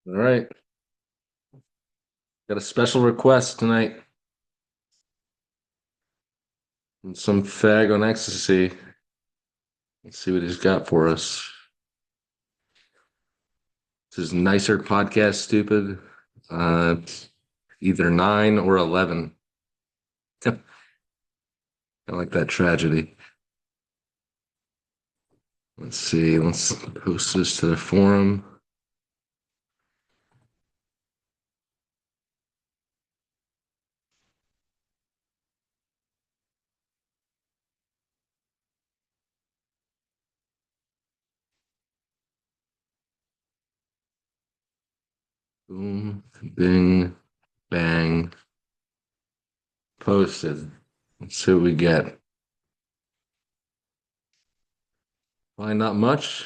All right. Got a special request tonight from some fag on ecstasy. Let's see what he's got for us. This is Nicer Podcast Stupid. It's either 9 or 11. I like that tragedy. Let's see. Let's post this to the forum. Boom, bing, bang. Posted. Let's see what we get. Probably not much.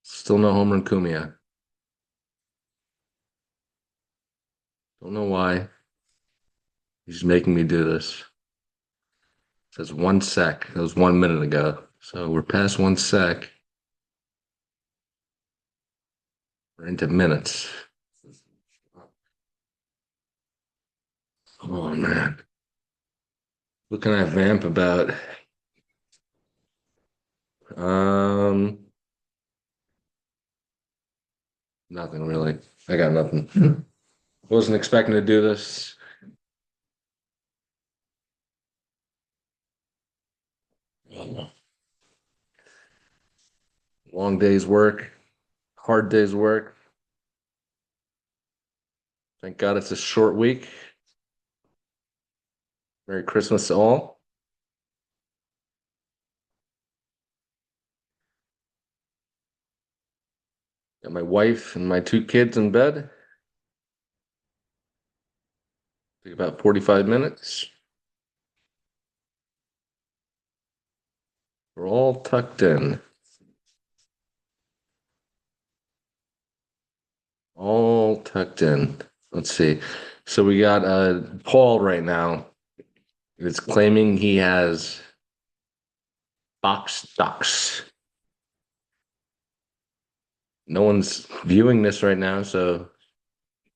Still no home run Kumia. Don't know why. He's making me do this. It says 1 sec. That was 1 minute ago. So we're past 1 sec. We're into minutes. Oh man. What can I vamp about? Um, Nothing really. I got nothing. Wasn't expecting to do this. Long day's work, hard day's work. Thank God it's a short week. Merry Christmas to all. Got my wife and my 2 kids in bed. Take about 45 minutes. We're all tucked in. All tucked in. Let's see. So we got Paul right now. It's claiming he has Boq Dox. No one's viewing this right now, so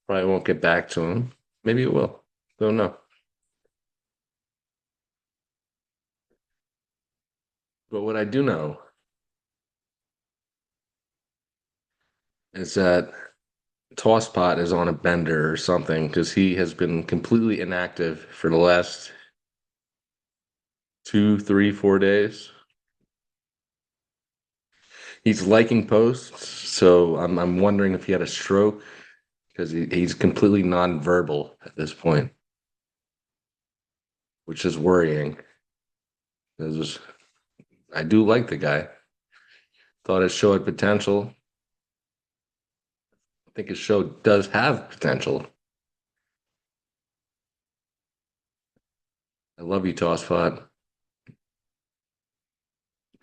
probably won't get back to him. Maybe it will. Don't know. But what I do know is that Tosspot is on a bender or something because he has been completely inactive for the last 2, 3, 4 days. He's liking posts, so I'm wondering if he had a stroke because he's completely nonverbal at this point, which is worrying. I do like the guy. Thought his show had potential. I think his show does have potential. I love you, Tosspot.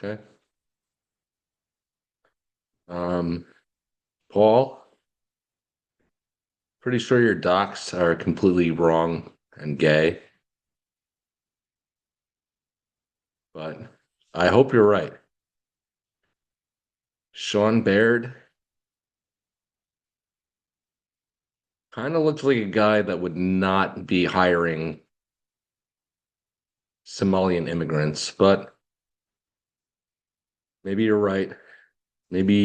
Okay. Um, Paul, pretty sure your docs are completely wrong and gay, but I hope you're right. Sean Baird kind of looks like a guy that would not be hiring Somalian immigrants, but maybe you're right. Maybe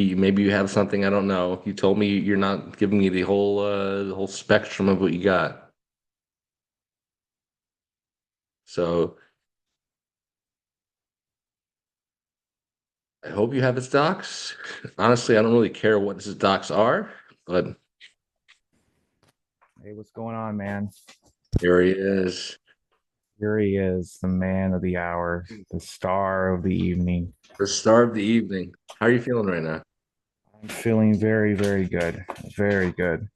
you have something I don't know. You told me you're not giving me the whole spectrum of what you got. So I hope you have his docs. Honestly, I don't really care what his docs are, but Hey, what's going on, man? here he is. Here he is, the man of the hour, the star of the evening. The star of the evening. How are you feeling right now? I'm feeling very, very good. Very good.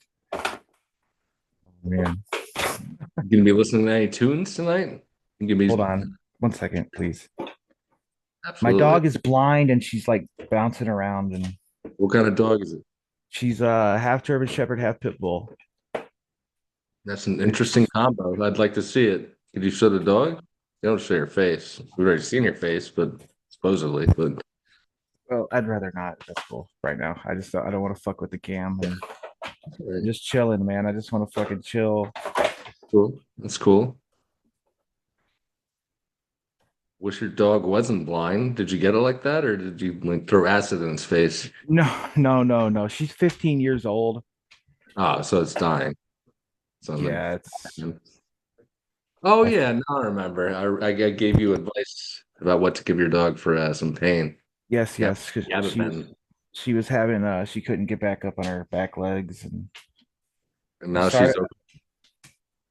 Man, You gonna be listening to any tunes tonight? You gonna hold be on 1 second, please. My absolutely. dog is blind and she's like bouncing around and What kind of dog is it? she's half German Shepherd, half Pit Bull. That's an interesting It's combo. I'd like to see it. Could you show the dog? You don't show your face. We've already seen your face, but supposedly, but Well, I'd rather not. That's cool right now. I don't want to fuck with the cam and I'm Right. just chilling, man. I just want to fucking chill. Cool. That's cool. Wish your dog wasn't blind. Did you get it like that, or did you like throw acid in its face? No, no, no, no. She's 15 years old. Ah, so it's dying. So Yeah, it's then, oh I yeah, now I remember. I gave you advice about what to give your dog for some pain. yes, Yeah, yes, because yeah, but then she was having she couldn't get back up on her back legs and and I now she's started over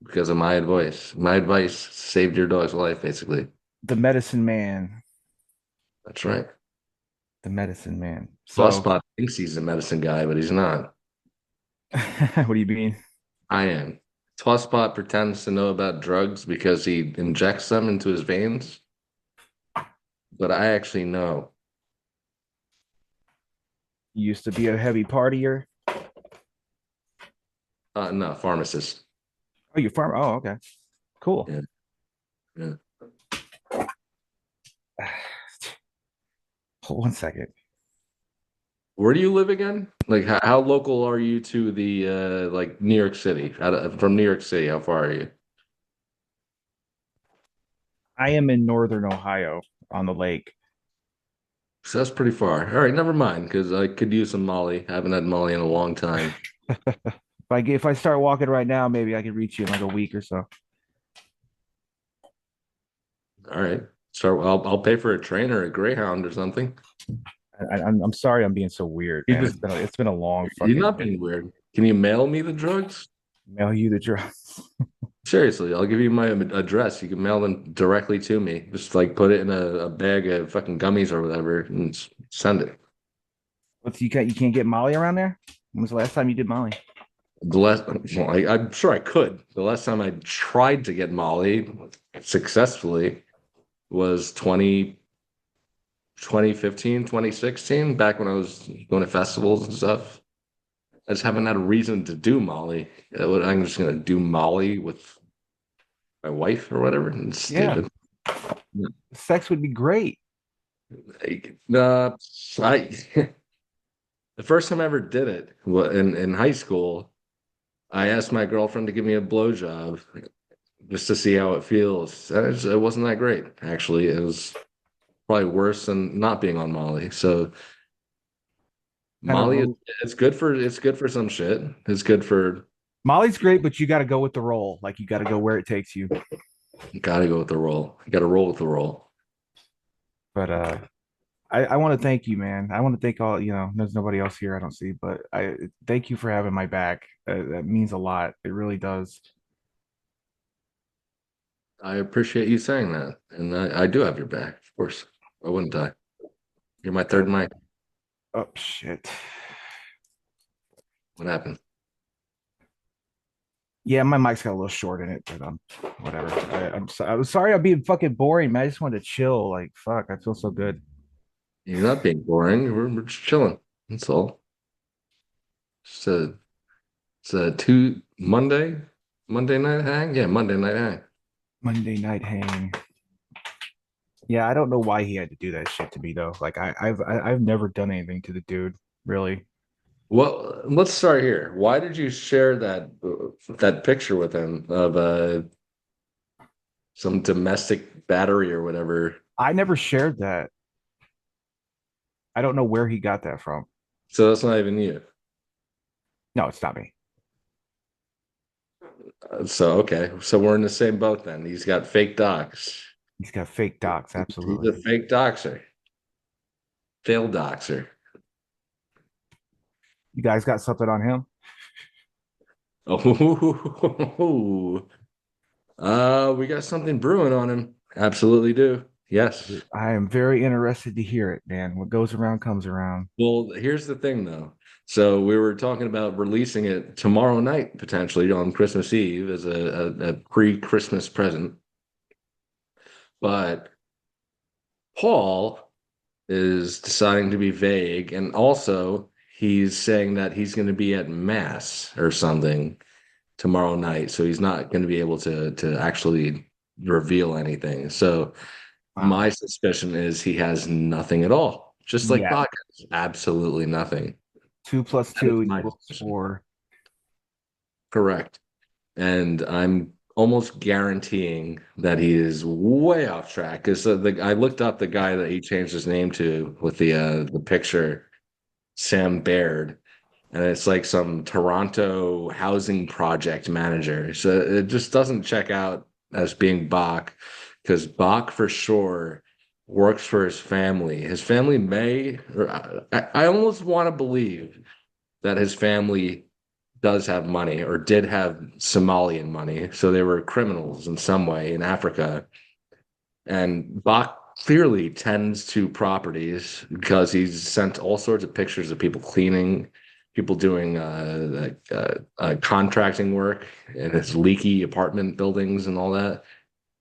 because of my advice. My advice saved your dog's life, basically. the medicine man, That's right. the medicine man. So Spot thinks he's a medicine guy, but he's not. what do you mean? I am. Spot pretends to know about drugs because he injects them into his veins, but I actually know. You used to be a heavy partier. No, pharmacist. Oh, you farm. Oh, okay. Cool. Yeah, yeah. Hold 1 second. Where do you live again? Like, how local are you to the like New York City? From New York City, how far are you? I am in northern Ohio on the lake. So that's pretty far. All right, never mind, because I could use some Molly. I haven't had Molly in a long time. If I start walking right now, maybe I can reach you in like a week or so. All right, so I'll pay for a train or a Greyhound or something. I'm sorry I'm being so weird, It man. was It's been a long You're fucking not day. being weird. Can you mail me the drugs? Mail you the drugs. Seriously, I'll give you my address. You can mail them directly to me. Just like put it in a bag of fucking gummies or whatever and send it. What's you can't get Molly around there? When was the last time you did Molly? The last, well, I'm sure I could. The last time I tried to get Molly successfully was 2015, 2016, back when I was going to festivals and stuff. I just haven't had a reason to do Molly. I'm just going to do Molly with my wife or whatever. It's Yeah, stupid. sex would be great. Like, I the first time I ever did it in high school, I asked my girlfriend to give me a blowjob just to see how it feels. It wasn't that great, actually. It was probably worse than not being on Molly. So Kind of Molly is it's good for some shit. It's good for Molly's great, but you got to go with the role. Like you got to go where it takes you. gotta go with the roll. You gotta roll with the roll. But I want to thank you, man. I want to thank all, there's nobody else here I don't see, but I thank you for having my back. That means a lot. It really does. I appreciate you saying that. And I do have your back, of course. Why wouldn't I? You're my third mic. Oh shit. What happened? Yeah, my mic's got a little short in it, but whatever. I'm sorry I'm being fucking boring, man. I just wanted to chill. Like fuck, I feel so good. You're not being boring. We're just chilling. That's all. It's a Monday night hang. Yeah, Monday night hang. Monday night hang. Yeah, I don't know why he had to do that shit to me though. Like I've never done anything to the dude, really. Well, let's start here. Why did you share that picture with him of some domestic battery or whatever? I never shared that. I don't know where he got that from. So that's not even you. No, it's not me. So okay, so we're in the same boat then. He's got fake docs. He's got fake docs, He's absolutely. a fake doxer, failed doxer. You guys got something on him? Oh, we got something brewing on him. Absolutely do. Yes. I am very interested to hear it, man. What goes around comes around. Well, here's the thing though. So we were talking about releasing it tomorrow night, potentially on Christmas Eve as a pre-Christmas present. But Paul is deciding to be vague, and also he's saying that he's going to be at mass or something tomorrow night, so he's not going to be able to actually reveal anything. So Wow. my suspicion is he has nothing at all. just like Yeah. Bach has absolutely nothing. Two plus That is two my equals position. 4. Correct. And I'm almost guaranteeing that he is way off track because I looked up the guy that he changed his name to with the picture, Sam Baird, and it's like some Toronto housing project manager. So it just doesn't check out as being Bach, because Bach for sure works for his family. His family may, or I almost want to believe that his family does have money or did have Somalian money. So they were criminals in some way in Africa. And Bach clearly tends to properties because he's sent all sorts of pictures of people cleaning, people doing contracting work in his leaky apartment buildings and all that.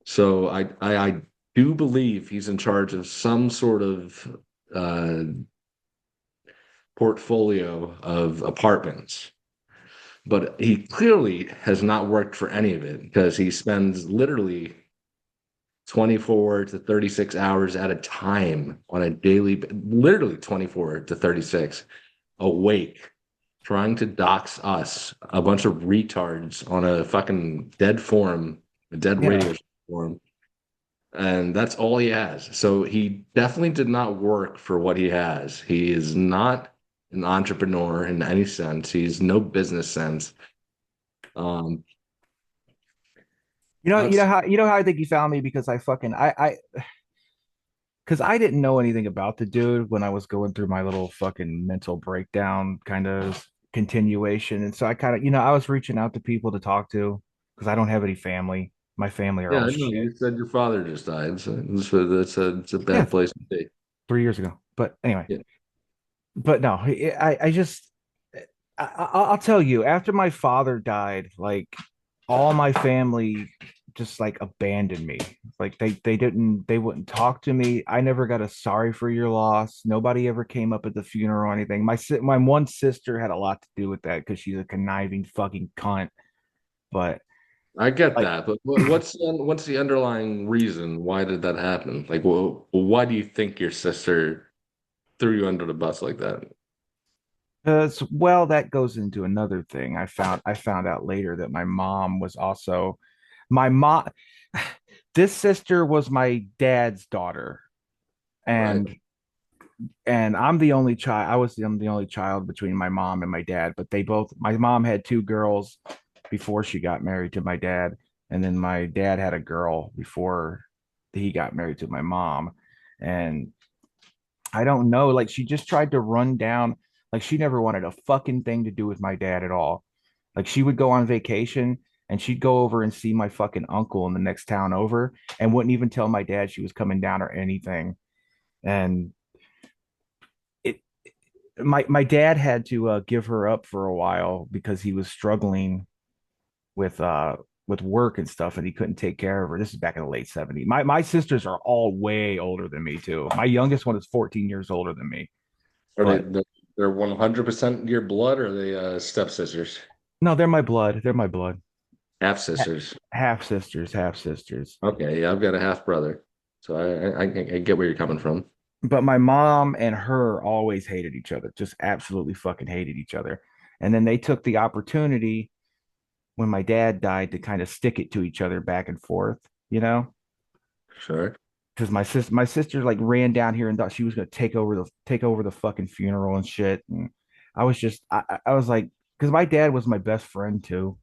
So I do believe he's in charge of some sort of uh, portfolio of apartments. But he clearly has not worked for any of it because he spends literally 24 to 36 hours at a time on a daily, literally 24 to 36 awake, trying to dox us, a bunch of retards on a fucking dead forum, a dead Yeah. radio forum. And that's all he has. So he definitely did not work for what he has. He is not an entrepreneur in any sense. He's no business sense. Um, that's You know how I think you found me because I because I didn't know anything about the dude when I was going through my little fucking mental breakdown kind of continuation. And so I kind of, I was reaching out to people to talk to because I don't have any family. My family are Yeah, all I know. shit. You said your father just died, so it's a Yeah, bad place to be. 3 years ago. But anyway, Yeah, but no, I just, I'll tell you, after my father died, like all my family just like abandoned me. Like they wouldn't talk to me. I never got a sorry for your loss. Nobody ever came up at the funeral or anything. My one sister had a lot to do with that because she's a conniving fucking cunt. But I get like, that, but what's the underlying reason? Why did that happen? Like, why do you think your sister threw you under the bus like that? well, that goes into another thing. I found out later that my mom was also my mom. This sister was my dad's daughter, Right. and I'm the only child. I'm the only child between my mom and my dad, but my mom had two girls before she got married to my dad, and then my dad had a girl before he got married to my mom. And I don't know, like she just tried to run down, like she never wanted a fucking thing to do with my dad at all. Like she would go on vacation and she'd go over and see my fucking uncle in the next town over and wouldn't even tell my dad she was coming down or anything. And it my dad had to give her up for a while because he was struggling with uh with work and stuff and he couldn't take care of her. This is back in the late 70s. My sisters are all way older than me too. My youngest one is 14 years older than me. Are But they're 100% your blood, or are they stepsisters, no, they're my blood. They're my blood. half sisters? Half sisters, half sisters. Okay, yeah, I've got a half brother, so I get where you're coming from. But my mom and her always hated each other, just absolutely fucking hated each other. And then they took the opportunity when my dad died to kind of stick it to each other back and forth, you know? Sure. Because my sister like ran down here and thought she was gonna take over the fucking funeral and shit. And I was just I was like, because my dad was my best friend too.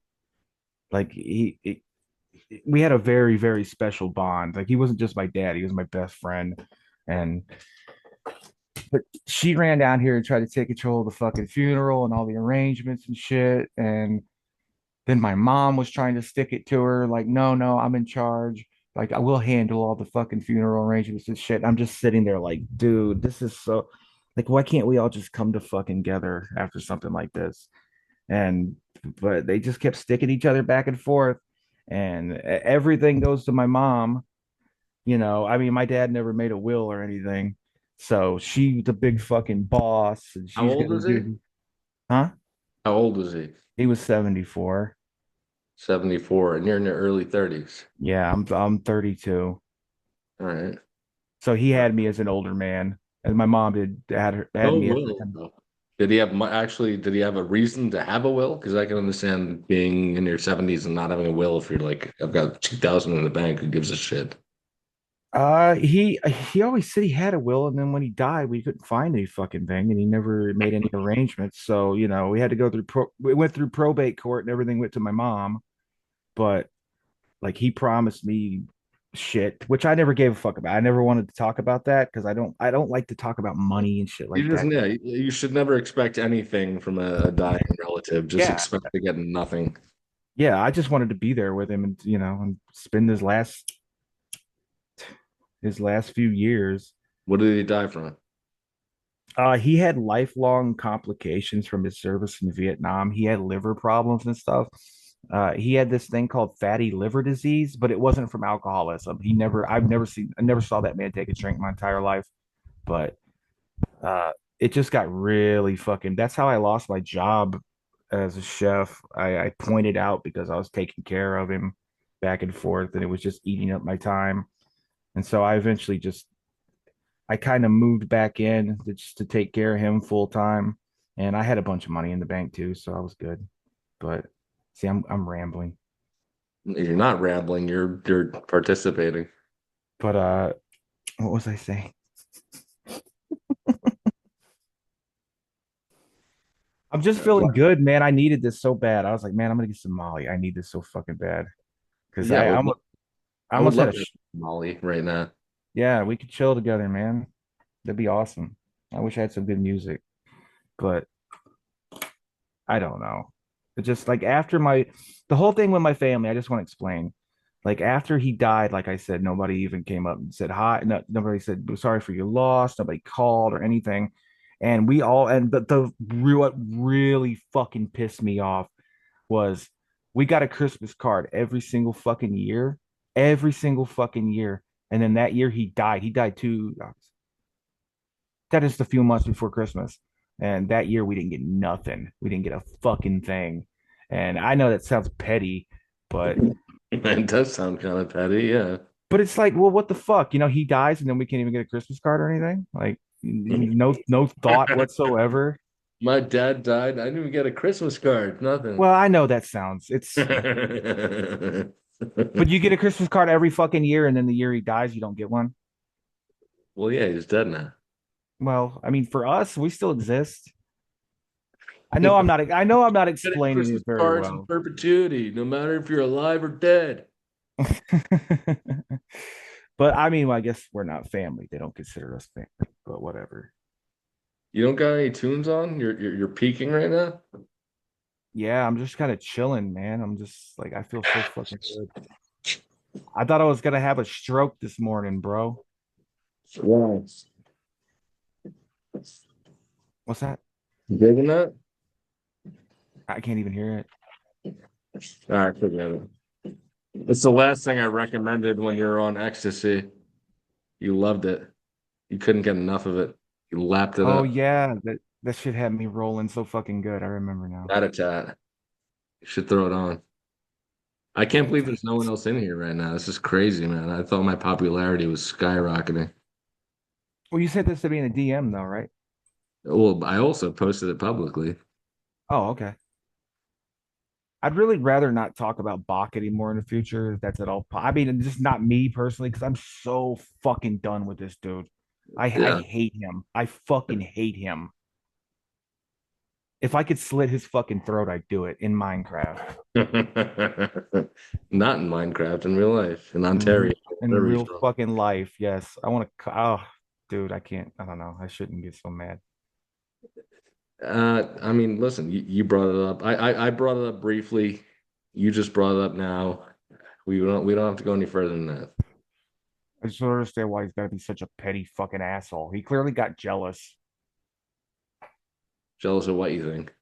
Like we had a very, very special bond. Like he wasn't just my dad, he was my best friend. And but she ran down here and tried to take control of the fucking funeral and all the arrangements and shit. And then my mom was trying to stick it to her, like, no, no, I'm in charge. Like, I will handle all the fucking funeral arrangements and shit. I'm just sitting there like, dude, this is so like, why can't we all just come to fucking together after something like this? And but they just kept sticking each other back and forth, and everything goes to my mom. I mean, my dad never made a will or anything, so she's the big fucking boss, and How she's old gonna was he? do. Huh? How old was he? He was 74. 74, and you're in your early 30s. Yeah, I'm 32. All right. So he had me as an older man, and my mom had No me as the will, though. Did he have actually? Did he have a reason to have a will? Because I can understand being in your 70s and not having a will if you're like, I've got 2,000 in the bank. Who gives a shit? he always said he had a will, and then when he died, we couldn't find any fucking thing, and he never made any arrangements. So, we had to go through we went through probate court and everything went to my mom, but like he promised me shit, which I never gave a fuck about. I never wanted to talk about that because I don't like to talk about money and shit You like just, that. yeah, you should never expect anything from a dying relative. Just Yeah. expect to get nothing. Yeah, I just wanted to be there with him and and spend his last few years. What did he die from? He had lifelong complications from his service in Vietnam. He had liver problems and stuff. He had this thing called fatty liver disease, but it wasn't from alcoholism. I never saw that man take a drink my entire life. But uh, it just got really fucking. That's how I lost my job as a chef. I pointed out because I was taking care of him back and forth, and it was just eating up my time. And so I eventually just I kind of moved back in just to take care of him full time. And I had a bunch of money in the bank too, so I was good. But see, I'm rambling. You're not rambling. You're participating. But what was I saying? I'm just feeling good, man. I needed this so bad. I was like, man, I'm gonna get some Molly. I need this so fucking bad because Yeah, I I would almost had love a to have Molly right now. yeah. We could chill together, man. That'd be awesome. I wish I had some good music, but I don't know. It's just like after the whole thing with my family, I just want to explain. Like after he died, like I said, nobody even came up and said hi. No, nobody said sorry for your loss. Nobody called or anything. And we all, and what really fucking pissed me off was we got a Christmas card every single fucking year. And then that year he died. He died that is a few months before Christmas. And that year we didn't get nothing. We didn't get a fucking thing. And I know that sounds petty, but It does sound kind of petty, yeah. it's like, well, what the fuck? He dies and then we can't even get a Christmas card or anything. Like no thought whatsoever. My dad died. I didn't even get a Christmas card. Nothing. Well, I know that sounds but you get a Christmas card every fucking year, and then the year he dies, you don't get one. Well, yeah, he's dead now. Well, I mean, for us, we still exist. I know I'm not Getting explaining Christmas it very cards in well. perpetuity, no matter if you're alive or dead. But I mean, well, I guess we're not family. They don't consider us family, but whatever. You don't got any tunes on? You're peaking right now? Yeah, I'm just kind of chilling, man. I'm just like I feel so fucking good. I thought I was gonna have a stroke this morning, bro. Wow. What's that? You digging that? I can't even hear it. All right, forget it. It's the last thing I recommended when you were on ecstasy. You loved it. You couldn't get enough of it. You lapped it Oh up. yeah, that shit had me rolling so fucking good. I remember now. Tat a tat. You should throw it on. I can't believe there's no one else in here right now. This is crazy, man. I thought my popularity was skyrocketing. Well, you sent this to me in a DM though, right? Well, I also posted it publicly. Oh, okay. I'd really rather not talk about Bach anymore in the future if that's at all. I mean, just not me personally, because I'm so fucking done with this dude. I Yeah. hate him. I fucking hate him. If I could slit his fucking throat, I'd do it in Minecraft. Not in Minecraft, in real life, in In real, Ontario, in wherever he's real from. fucking life, yes. I want to. Oh, dude, I can't. I don't know. I shouldn't get so mad. I mean, listen, you brought it up. I brought it up briefly. You just brought it up now. We don't have to go any further than that. I just don't understand why he's got to be such a petty fucking asshole. He clearly got jealous. Jealous of what you think.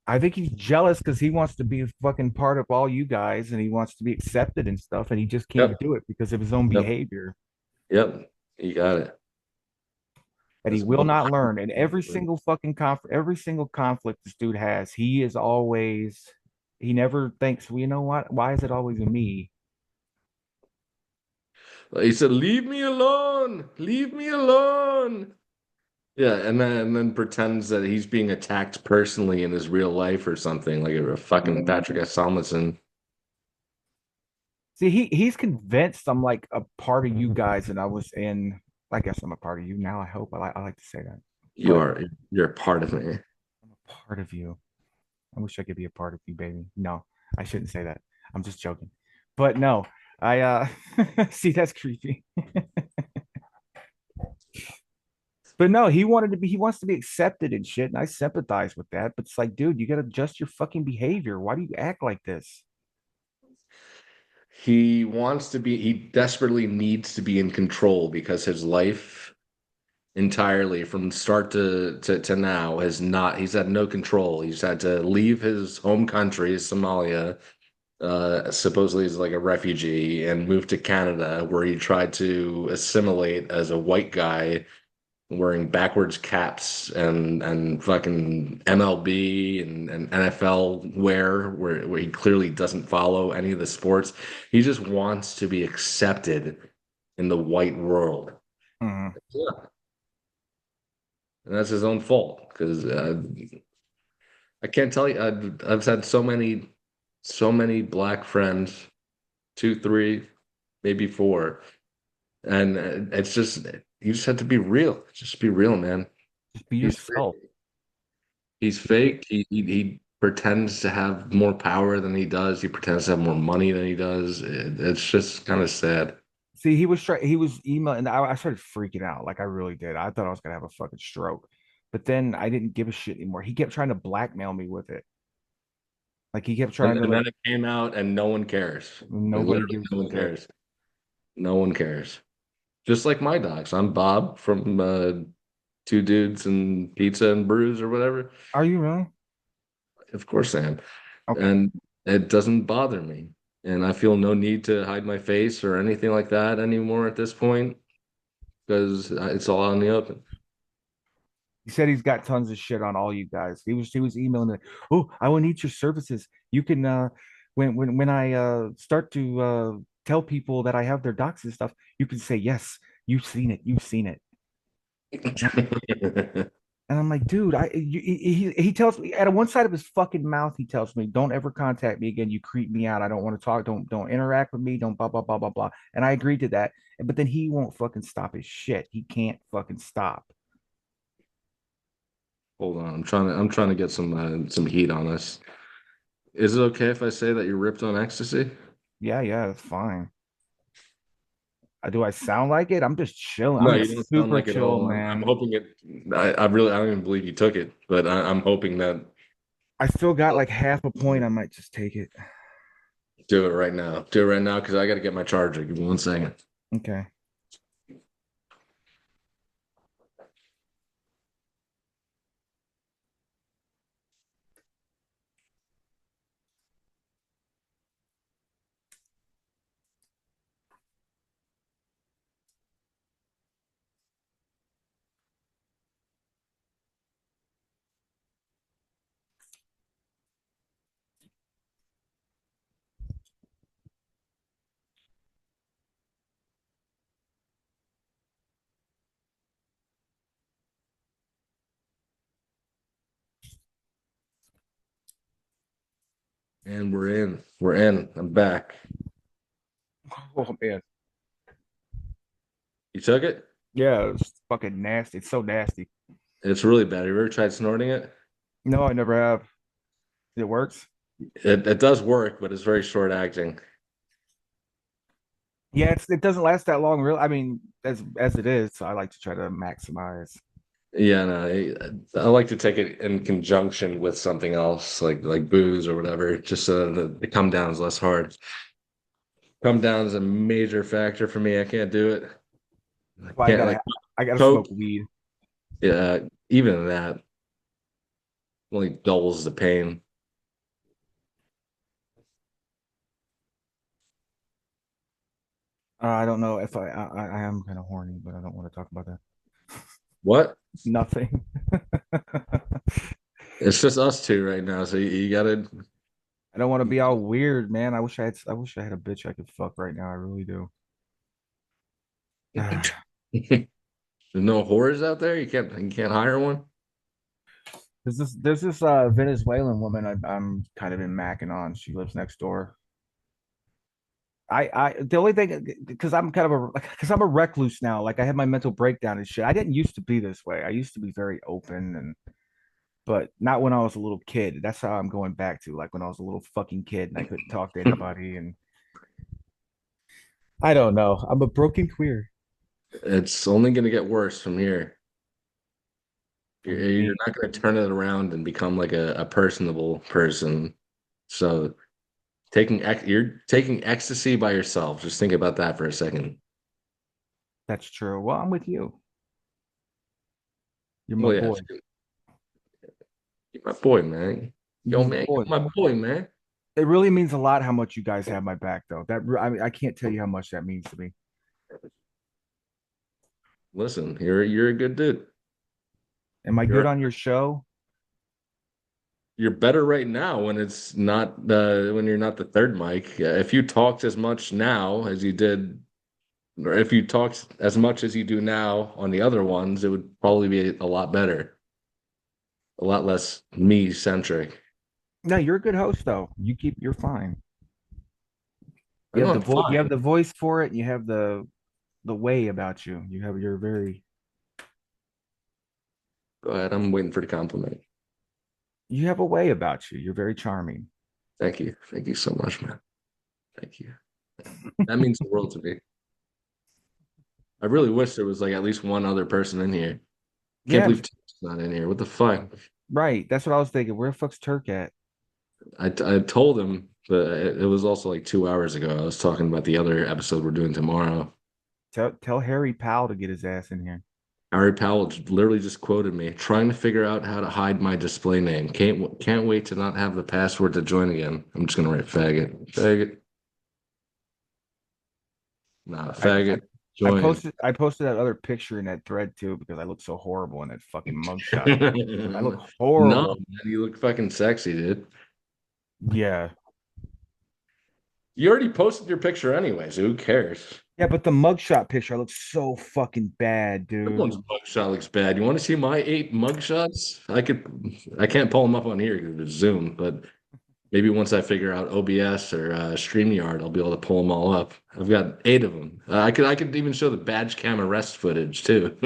I think he's jealous because he wants to be a fucking part of all you guys and he wants to be accepted and stuff, and he just can't Yep. do it because of his own Yep. behavior Yep. You got it. that he That's will bull. not learn. And every single conflict this dude has, he never thinks, well, you know what? Why is it always me? He said, "Leave me alone. Leave me alone." Yeah, and then pretends that he's being attacked personally in his real life or something, like a fucking Patrick S. Salmonson. See, he's convinced I'm like a part of you guys, and I was in. I guess I'm a part of you now. I hope I like to say that, You but are you're a part of me. I'm a part of you. I wish I could be a part of you, baby. No, I shouldn't say that. I'm just joking. But no, I see that's creepy. But no, he wants to be accepted and shit, and I sympathize with that. But it's like, dude, you gotta adjust your fucking behavior. Why do you act like this? He desperately needs to be in control because his life entirely from start to now he's had no control. He's had to leave his home country, Somalia, supposedly as like a refugee, and move to Canada where he tried to assimilate as a white guy wearing backwards caps and fucking MLB and NFL wear where he clearly doesn't follow any of the sports. He just wants to be accepted in the white world. Mhm. Yeah. And that's his own fault because I can't tell you. I've had so many black friends, two, three, maybe four, and it's just you just have to be real. Just be real, man. Just be He's yourself. fake. He's fake. He pretends to have more power than he does. He pretends to have more money than he does. It's just kind of sad. See, he was emailing. I started freaking out. Like I really did. I thought I was gonna have a fucking stroke. But then I didn't give a shit anymore. He kept trying to blackmail me with it. Like he kept trying to And like then it came out, and no one cares. Like nobody literally, gives no a one dick. cares. No one cares. Just like my docs. I'm Bob from Two Dudes and Pizza and Brews or whatever. Are you really? Of course I am. Okay. And it doesn't bother me. And I feel no need to hide my face or anything like that anymore at this point because it's all out in the open. He said he's got tons of shit on all you guys. He was emailing like, oh, I will need your services. You can when I start to tell people that I have their docs and stuff, you can say yes, you've seen it, you've seen it. And I'm like, dude, he tells me at one side of his fucking mouth, he tells me, don't ever contact me again. You creep me out. I don't want to talk. Don't interact with me. Don't blah blah blah blah blah. And I agreed to that. But then he won't fucking stop his shit. He can't fucking stop. Hold on, I'm trying to get some heat on this. Is it okay if I say that you're ripped on ecstasy? Yeah, yeah, that's fine. Do I sound like it? I'm just chilling. No, I'm a you don't sound super like it at chill all. I'm man. hoping it. I don't even believe you took it, but I'm hoping that I still got like half a point. I might just take it. do it right now. Do it right now because I got to get my charger. Give me 1 second. Okay. And we're in. We're in. I'm back. Oh man. You took it? Yeah, it's fucking nasty. It's so nasty. It's really bad. Have you ever tried snorting it? No, I never have. It works. It does work, but it's very short acting. Yeah, it doesn't last that long, really. I mean, as it is, so I like to try to maximize. Yeah, no, I like to take it in conjunction with something else, like booze or whatever, just so that the come down is less hard. Come down is a major factor for me. I can't do it. I Well, can't like I gotta Coke. smoke weed. Yeah, even that only dulls the pain. I don't know if I am kind of horny, but I don't want to talk about that. What? Nothing. It's just us two right now, so you gotta. I don't want to be all weird, man. I wish I had a bitch I could fuck right now. I really do. There's no whores out there. You can't hire one. There's this Venezuelan woman I'm kind of in macking on. She lives next door. The only thing because I'm kind of a because I'm a recluse now. Like I had my mental breakdown and shit. I didn't used to be this way. I used to be very open and but not when I was a little kid. That's how I'm going back to like when I was a little fucking kid and I couldn't talk to anybody and I don't know. I'm a broken queer. It's only going to get worse from here. What You're, do you mean? you're not going to turn it around and become like a personable person. So you're taking ecstasy by yourself. Just think about that for a second. That's true. Well, I'm with you. You're my Well, yeah, boy. you're my boy, man. Yo, You man, boy. you're my boy, man. It really means a lot how much you guys have my back, though. I mean, I can't tell you how much that means to me. Listen, you're a good dude. Am I good You're on your show? you're better right now when it's not when you're not the third mic. If you talked as much now as you did, or if you talked as much as you do now on the other ones, it would probably be a lot better, a lot less me centric. No, you're a good host, though. You're fine. I You know have I'm you have fine. the voice for it, and you have the way about you. You're very Go ahead. I'm waiting for the compliment. you have a way about you. You're very charming. Thank you. Thank you so much, man. Thank you. That means the world to me. I really wish there was like at least one other person in here. Can't Yeah, believe Tim's not in here. What the fuck? right. That's what I was thinking. Where the fuck's Turk at? I told him, but it was also like 2 hours ago. I was talking about the other episode we're doing tomorrow. Tell Harry Powell to get his ass in here. Harry Powell literally just quoted me, trying to figure out how to hide my display name. Can't wait to not have the password to join again. I'm just gonna write faggot. Faggot. Nah, I, faggot. Join. I posted that other picture in that thread too because I look so horrible in that fucking mugshot. I look No, horrible. man, you look fucking sexy, dude. Yeah. You already posted your picture anyway, so who cares? Yeah, but the mugshot picture, I look so fucking bad, dude. Everyone's mugshot looks bad. You want to see my 8 mugshots? I can't pull them up on here because it's Zoom, but maybe once I figure out OBS or StreamYard, I'll be able to pull them all up. I've got 8 of them. I could even show the badge cam arrest footage too.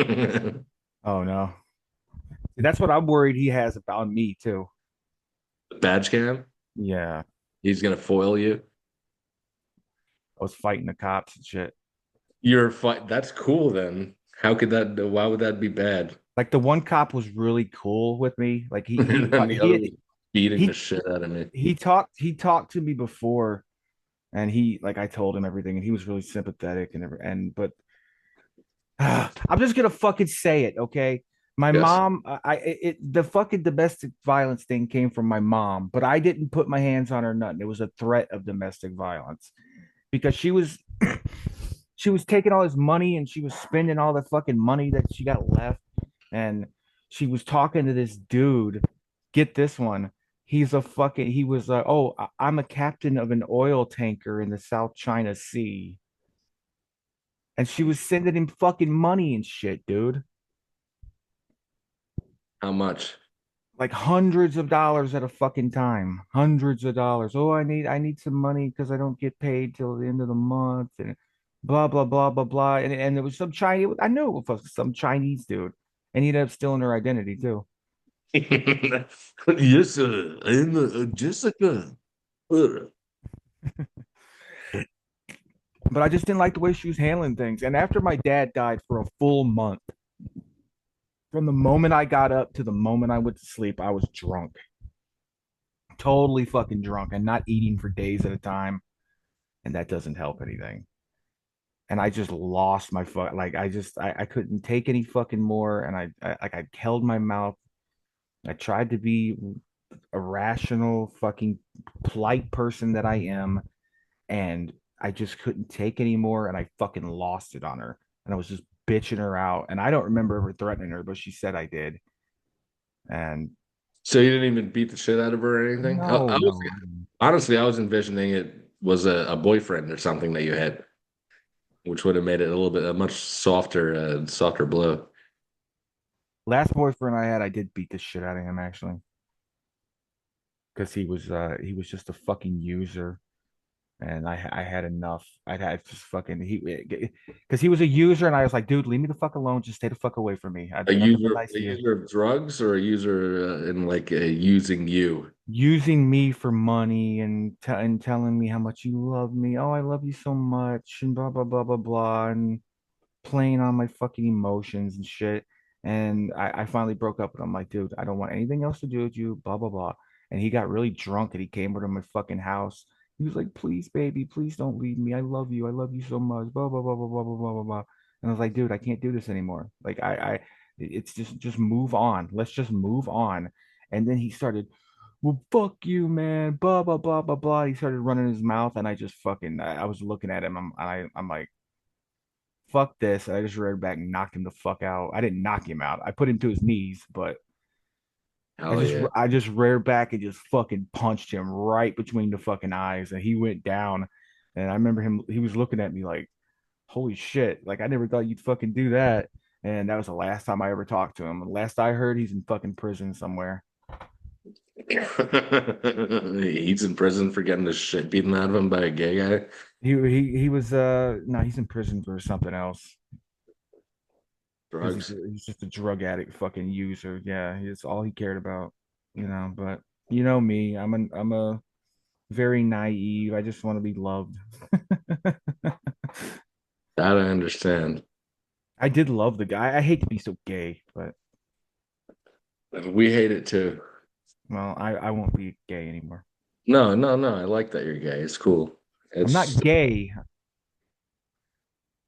Oh no. That's what I'm worried he has about me too. The badge cam, Yeah. he's gonna foil you. I was fighting the cops and shit. You're fight. That's cool then. How could that? Why would that be bad? Like the one cop was really cool with me. Like And then the other was beating the he shit out of me. he talked to me before and he like I told him everything and he was really sympathetic and but I'm just gonna fucking say it, okay? My Yes. mom, the fucking domestic violence thing came from my mom, but I didn't put my hands on her nothing. It was a threat of domestic violence because she was she was taking all his money and she was spending all the fucking money that she got left, and she was talking to this dude. Get this one. He was I'm a captain of an oil tanker in the South China Sea. And she was sending him fucking money and shit, dude. How much? Like hundreds of dollars at a fucking time. Hundreds of dollars. Oh, I need some money because I don't get paid till the end of the month and blah blah blah blah blah. And it was some Chinese. I knew it was some Chinese dude, and he ended up stealing her identity too. Yes, sir. I'm Jessica. But I just didn't like the way she was handling things. And after my dad died for a full month, from the moment I got up to the moment I went to sleep, I was drunk, totally fucking drunk, and not eating for days at a time. And that doesn't help anything. And I just lost my fuck. Like I couldn't take any fucking more. And I held my mouth. I tried to be a rational, fucking polite person that I am, and I just couldn't take anymore. And I fucking lost it on her. And I was just bitching her out. And I don't remember ever threatening her, but she said I did. And So you didn't even beat the shit out of her or anything? I no, was no. honestly, I was envisioning it was a boyfriend or something that you had, which would have made it a little bit a much softer blow. Last boyfriend I had, I did beat the shit out of him actually, because he was just a fucking user, and I had enough. I had just fucking because he was a user, and I was like, dude, leave me the fuck alone. Just stay the fuck away from me. I've never been nice A to you. user of drugs, or a user in like using you? Using me for money and telling me how much you love me. Oh, I love you so much, and blah blah blah blah blah, and playing on my fucking emotions and shit. And I finally broke up with him. I'm like, dude, I don't want anything else to do with you, blah, blah, blah. And he got really drunk and he came over to my fucking house. He was like, please, baby, please don't leave me. I love you. I love you so much. Blah, blah, blah, blah, blah, blah, blah, blah, blah. And I was like, dude, I can't do this anymore. Like, it's just move on. Let's just move on. And then he started, well, fuck you, man. Blah, blah, blah, blah, blah. He started running his mouth. And I just fucking, I was looking at him. I'm like, fuck this. And I just reared back and knocked him the fuck out. I didn't knock him out. I put him to his knees, but Hell yeah. I just reared back and just fucking punched him right between the fucking eyes, and he went down. And I remember him. He was looking at me like, "Holy shit!" Like I never thought you'd fucking do that. And that was the last time I ever talked to him. And last I heard, he's in fucking prison somewhere. He's in prison for getting the shit beaten out of him by a gay guy. He was no, he's in prison for something else because Drugs. he's just a drug addict, fucking user. Yeah, it's all he cared about, you know. But you know me, I'm a very naive. I just want to be loved. That I understand. I did love the guy. I hate to be so gay, but We hate it too. well, I won't be gay anymore. No, no, no. I like that you're gay. It's cool. I'm It's not gay.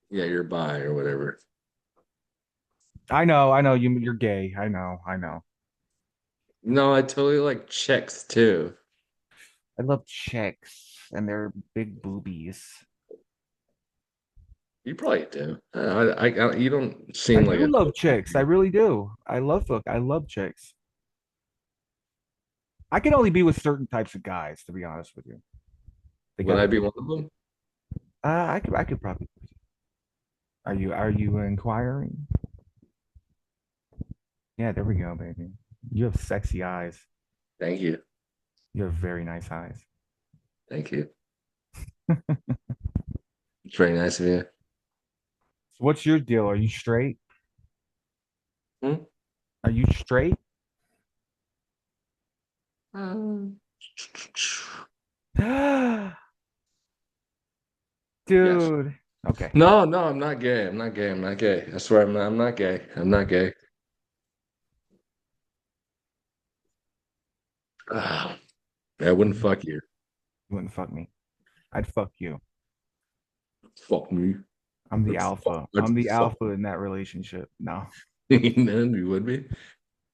yeah, you're bi or whatever. I know you're gay. I know. No, I totally like chicks too. I love chicks and their big boobies. You probably do. You don't I seem like do a love total chicks. I really do. I love chicks. I can only be with certain types of guys, to be honest with you. They Would gotta I be. be one of them? I could probably. Are you inquiring? Yeah, there we go, baby. You have sexy eyes. Thank you. You have very nice eyes. Thank you. It's very nice of you. So what's your deal? Are you straight? Hmm? Are you straight? Yes. Dude. Okay. No, no, I'm not gay. I'm not gay. I'm not gay. I swear I'm not gay. I'm not gay. Ah, I wouldn't You fuck you. wouldn't fuck me. I'd fuck you. Fuck me. I'm the I'd fuck, alpha. I'd I'm the fuck alpha in that relationship. No. you. Man, you would be.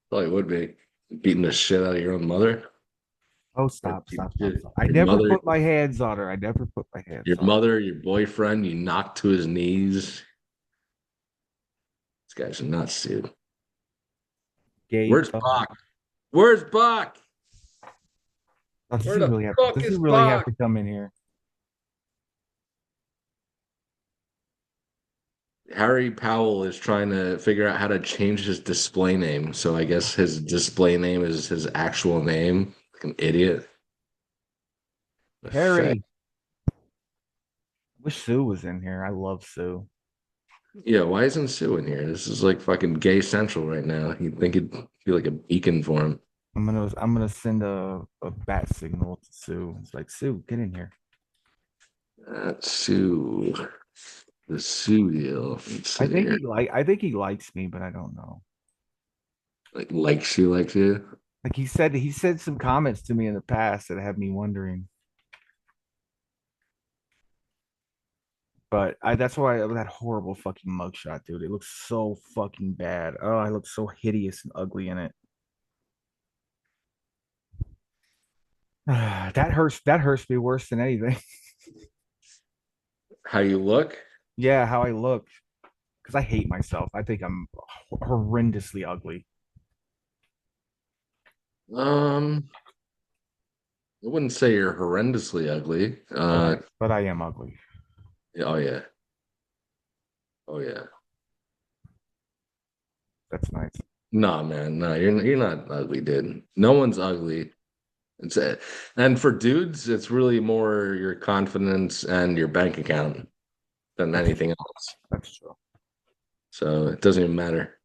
Probably would be. Beating the shit out of your own mother. Oh, Or stop, beating stop, stop, shit. stop. I never put my hands on her. I never put my hands Your on her. mother, your boyfriend, you knocked to his knees. This guy's nuts, dude. Gay Where's fuck. Bach? Where's Bach? Oh, Where the fuck does he is really have Bach? to come in here? Harry Powell is trying to figure out how to change his display name. So I guess his display name is his actual name. Like an idiot. The fact. Harry. Wish Sue was in here. I love Sue. Yeah, why isn't Sue in here? This is like fucking gay central right now. You'd think it'd be like a beacon for him. I'm gonna send a bat signal to Sue. It's like, Sue, get in here. Sue. The Sue deal. Let's see here. I think he likes me, but I don't know. Like likes you, likes you. Like he said some comments to me in the past that have me wondering. But I that's why that horrible fucking mugshot, dude. It looks so fucking bad. Oh, I look so hideous and ugly in it. That hurts me worse than anything. How you look? Yeah, how I look. Because I hate myself. I think I'm horrendously ugly. Um, I wouldn't say you're horrendously ugly. But I am ugly. Oh yeah. Oh yeah. That's nice. Nah, man, no, you're not ugly, dude. No one's ugly. It's and for dudes, it's really more your confidence and your bank account than That's anything else. that's true. So it doesn't even matter.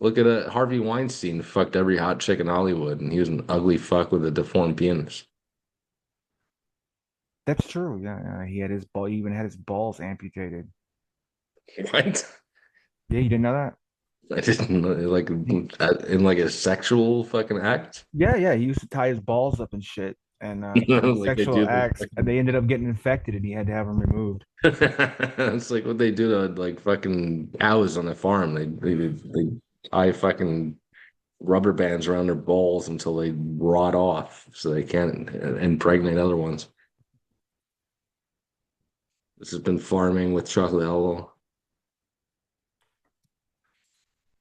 Look at Harvey Weinstein fucked every hot chick in Hollywood, and he was an ugly fuck with a deformed penis. That's true. Yeah, yeah. He had his ball. He even had his balls amputated. What? Yeah, you didn't know that? I didn't know, like He, in like a sexual fucking act. yeah, yeah. He used to tie his balls up and shit, and during Like they sexual do the acts, and fucking they ended up getting infected, and he had to have them removed. it's like what they do to like fucking cows on a farm. They tie fucking rubber bands around their balls until they rot off so they can't impregnate other ones. This has been farming with chocolate elbow.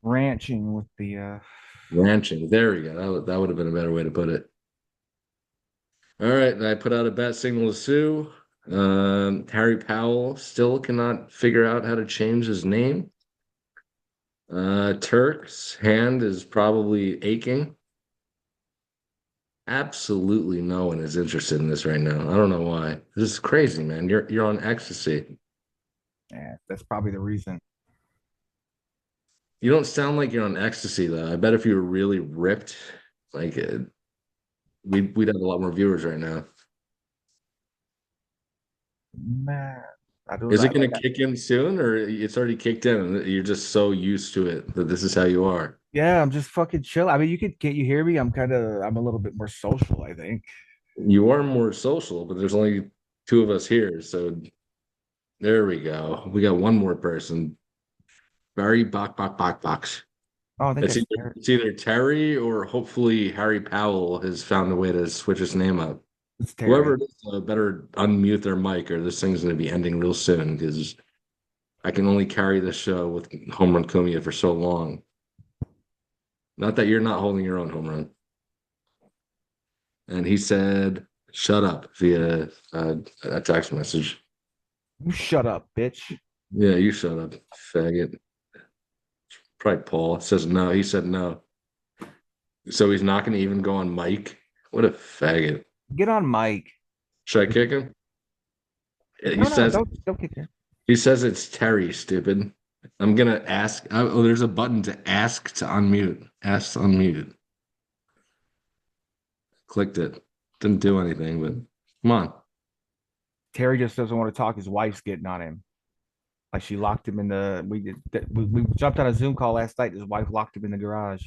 Ranching with the Ranching. There we go. That would have been a better way to put it. All right. I put out a bat signal to Sue. Harry Powell still cannot figure out how to change his name. Turk's hand is probably aching. Absolutely no one is interested in this right now. I don't know why. This is crazy, man. You're on ecstasy. yeah, that's probably the reason. You don't sound like you're on ecstasy though. I bet if you were really ripped, like we'd have a lot more viewers right now. Man, I do Is it like going to kick in soon, or it's already kicked in and you're just so used to it that this is how you are? yeah, I'm just fucking chill. I mean, can't you hear me? I'm a little bit more social, I think. You are more social, but there's only two of us here, so there we go. We got one more person. Barry Bach Box. Oh, I think It's that's either Terry. it's either Terry or hopefully Harry Powell has found a way to switch his name up. It's Whoever Terry. it is, better unmute their mic or this thing's going to be ending real soon because I can only carry this show with Home Run Kumia for so long. Not that you're not holding your own home run. And he said, "Shut up" via a text message. You shut up, bitch. Yeah, you shut up, faggot. Probably Paul says no. He said no. So he's not going to even go on mic. What a faggot. Get on Mike. Should I kick him? He No, no, says don't kick her. he says it's Terry, stupid. I'm gonna ask. Oh, there's a button to ask to unmute. Ask to unmute. Clicked it. Didn't do anything, but come on. Terry just doesn't want to talk. His wife's getting on him. Like she locked him in the we jumped on a Zoom call last night. His wife locked him in the garage.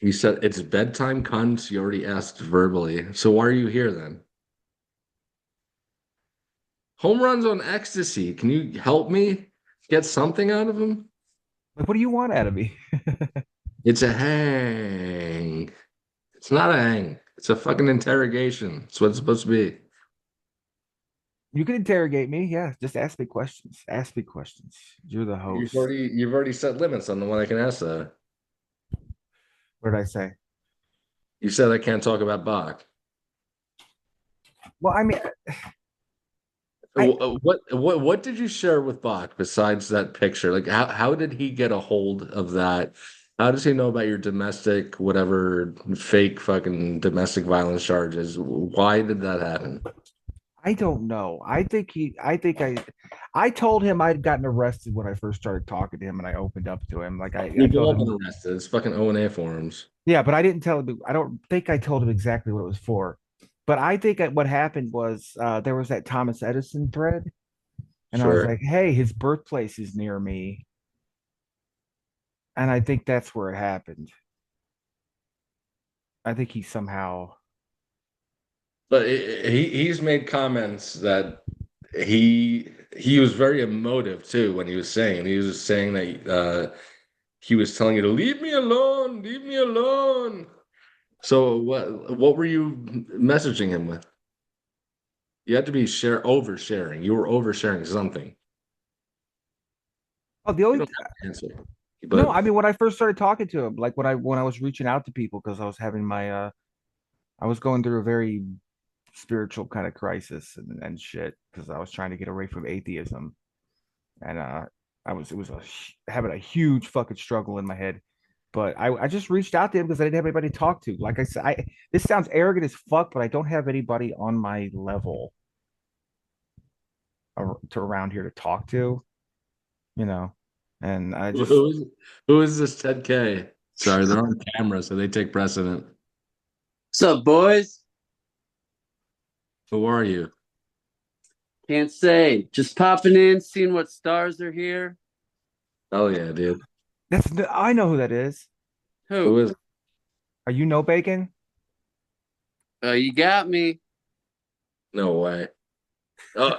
He said it's bedtime, cunts. You already asked verbally. So why are you here then? Home runs on ecstasy. Can you help me get something out of him? Like, what do you want out of me? It's a hang. It's not a hang. It's a fucking interrogation. It's what it's supposed to be. You can interrogate me. Yeah, just ask me questions. Ask me questions. You're the host. You've already set limits on the one I can ask that. What did I say? You said I can't talk about Bach. Well, I mean, I What did you share with Bach besides that picture? Like how did he get a hold of that? How does he know about your domestic, whatever fake fucking domestic violence charges? Why did that happen? I don't know. I told him I'd gotten arrested when I first started talking to him, and I opened up to him. I We've told all him, been arrested. It's fucking O&A forums. yeah, but I didn't tell him. I don't think I told him exactly what it was for. But I think what happened was there was that Thomas Edison thread, and I was Sure. like, hey, his birthplace is near me, and I think that's where it happened. I think he somehow. But he's made comments that he was very emotive too when he was saying. He was saying that he was telling you to leave me alone, leave me alone. So what were you messaging him with? You had to be oversharing. You were oversharing something. Oh, the You only don't have to answer. no, But I mean when I first started talking to him, like when I was reaching out to people because I was going through a very spiritual kind of crisis and shit because I was trying to get away from atheism and I was having a huge fucking struggle in my head But I just reached out to him because I didn't have anybody to talk to. Like I said, this sounds arrogant as fuck, but I don't have anybody on my level to around here to talk to, you know. And I Who just who is who is this Ted K? Sorry, they're on camera, so they take precedent. What's up, boys? Who are you? Can't say. Just popping in, seeing what stars are here. Oh yeah, dude. I know who that is. Who Who? is? Are you no bacon? You got me. No way. Oh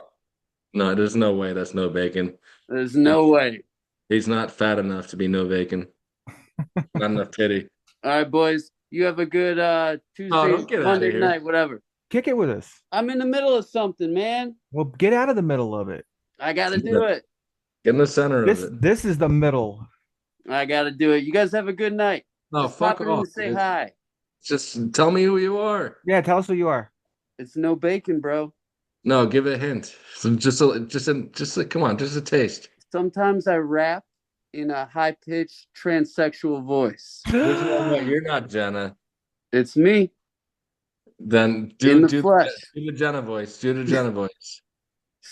no, there's no way. That's no bacon. There's no way. He's not fat enough to be no bacon. Not enough titty. All right, boys. You have a good Oh, Tuesday, don't get out of Monday here. night, whatever. Kick it with us. I'm in the middle of something, man. Well, get out of the middle of it. I gotta do it. Get in the center of This it. this is the middle. I gotta do it. You guys have a good night. No, Just fuck popping in off, to say dude. hi. Just tell me who you are. Yeah, tell us who you are. It's no bacon, bro. No, give it a hint. So come on, just a taste. Sometimes I rap in a high-pitched transsexual voice. Which one? No, you're not Jenna. It's me Then in do the do flesh. do the Jenna voice. Do the Jenna voice.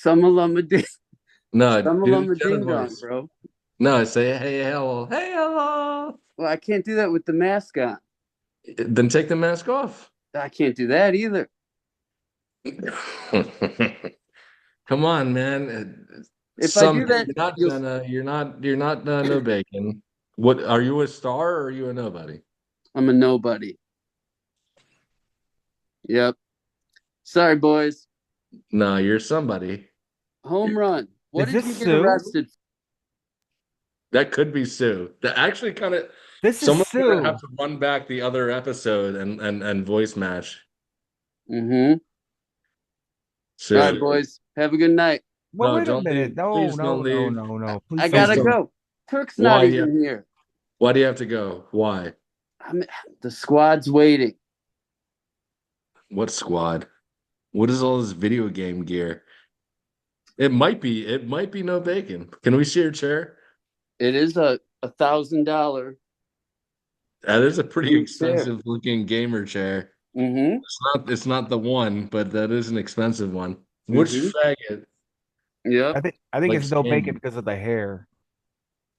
Sumalama ding, No, do the sumalama Jenna ding dong, voice. bro. No, say hey hello. Hey hello. Well, I can't do that with the mask on. Then take the mask off. I can't do that either. Come on, man. If I do that, You're not you'll. Jenna. You're not no bacon. What are you, a star or are you a nobody? I'm a nobody. Yep. Sorry, boys. No, you're somebody. Home run. What Is did this you get Sue? arrested for? That could be Sue. That actually kind of This is someone's gonna Sue. have to run back the other episode and voice match Mm-hmm. All right, Sue. boys. Have a good night. Well, No, wait a don't minute. leave. No, Please no, don't no, leave. no, no. I Please don't Please gotta leave. don't. go. Turk's not Why do you even here. why do you have to go? Why? I'm, the squad's waiting. What squad? What is all this video game gear? It might be no bacon. Can we see your chair? It is a $1,000 That is a pretty chair. expensive looking gamer chair. Mm-hmm. It's not the one, but that is an expensive one. Which Mm-hmm. faggot Yep, I think it's likes no bacon gaming? because of the hair.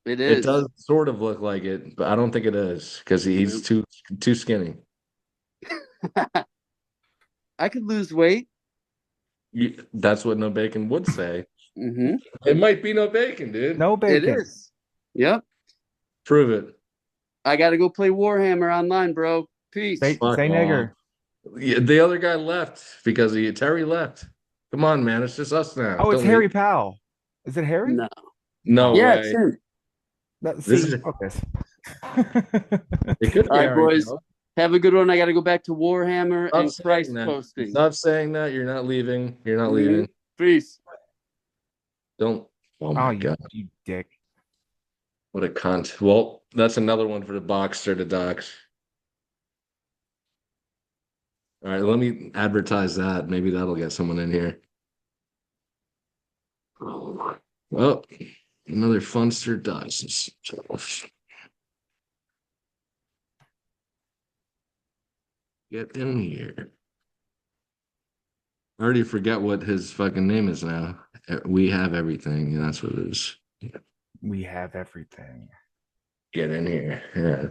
it It is. does sort of look like it, but I don't think it is because he's Yep. too skinny. I could lose weight. That's what no bacon would say. Mm-hmm. It might be no bacon, dude. No It bacon. is. Yep. Prove it. I gotta go play Warhammer online, bro. Say Peace. Fuck say off. nigger. Yeah, the other guy left because Terry left. Come on, man. It's just us now. Oh, it's Don't leave. Harry Powell. Is it Harry? No. No Oh, Yeah, it's way. him. This See, is focus. it could All be right, Harry boys. Power. Have a good one. I gotta go back to Warhammer Stop and saying Christ that. posting. Stop saying that. You're not leaving. You're not Mhm. leaving. Peace. Don't. Oh Oh, my God. you dick. What a cunt. Well, that's another one for the Boxster to dox. All right, let me advertise that. Maybe that'll get someone in here. Well, another Funster dox. Get in here. I already forget what his fucking name is now. We have everything. Yeah, that's what it is. We have everything. Get in here. Yeah.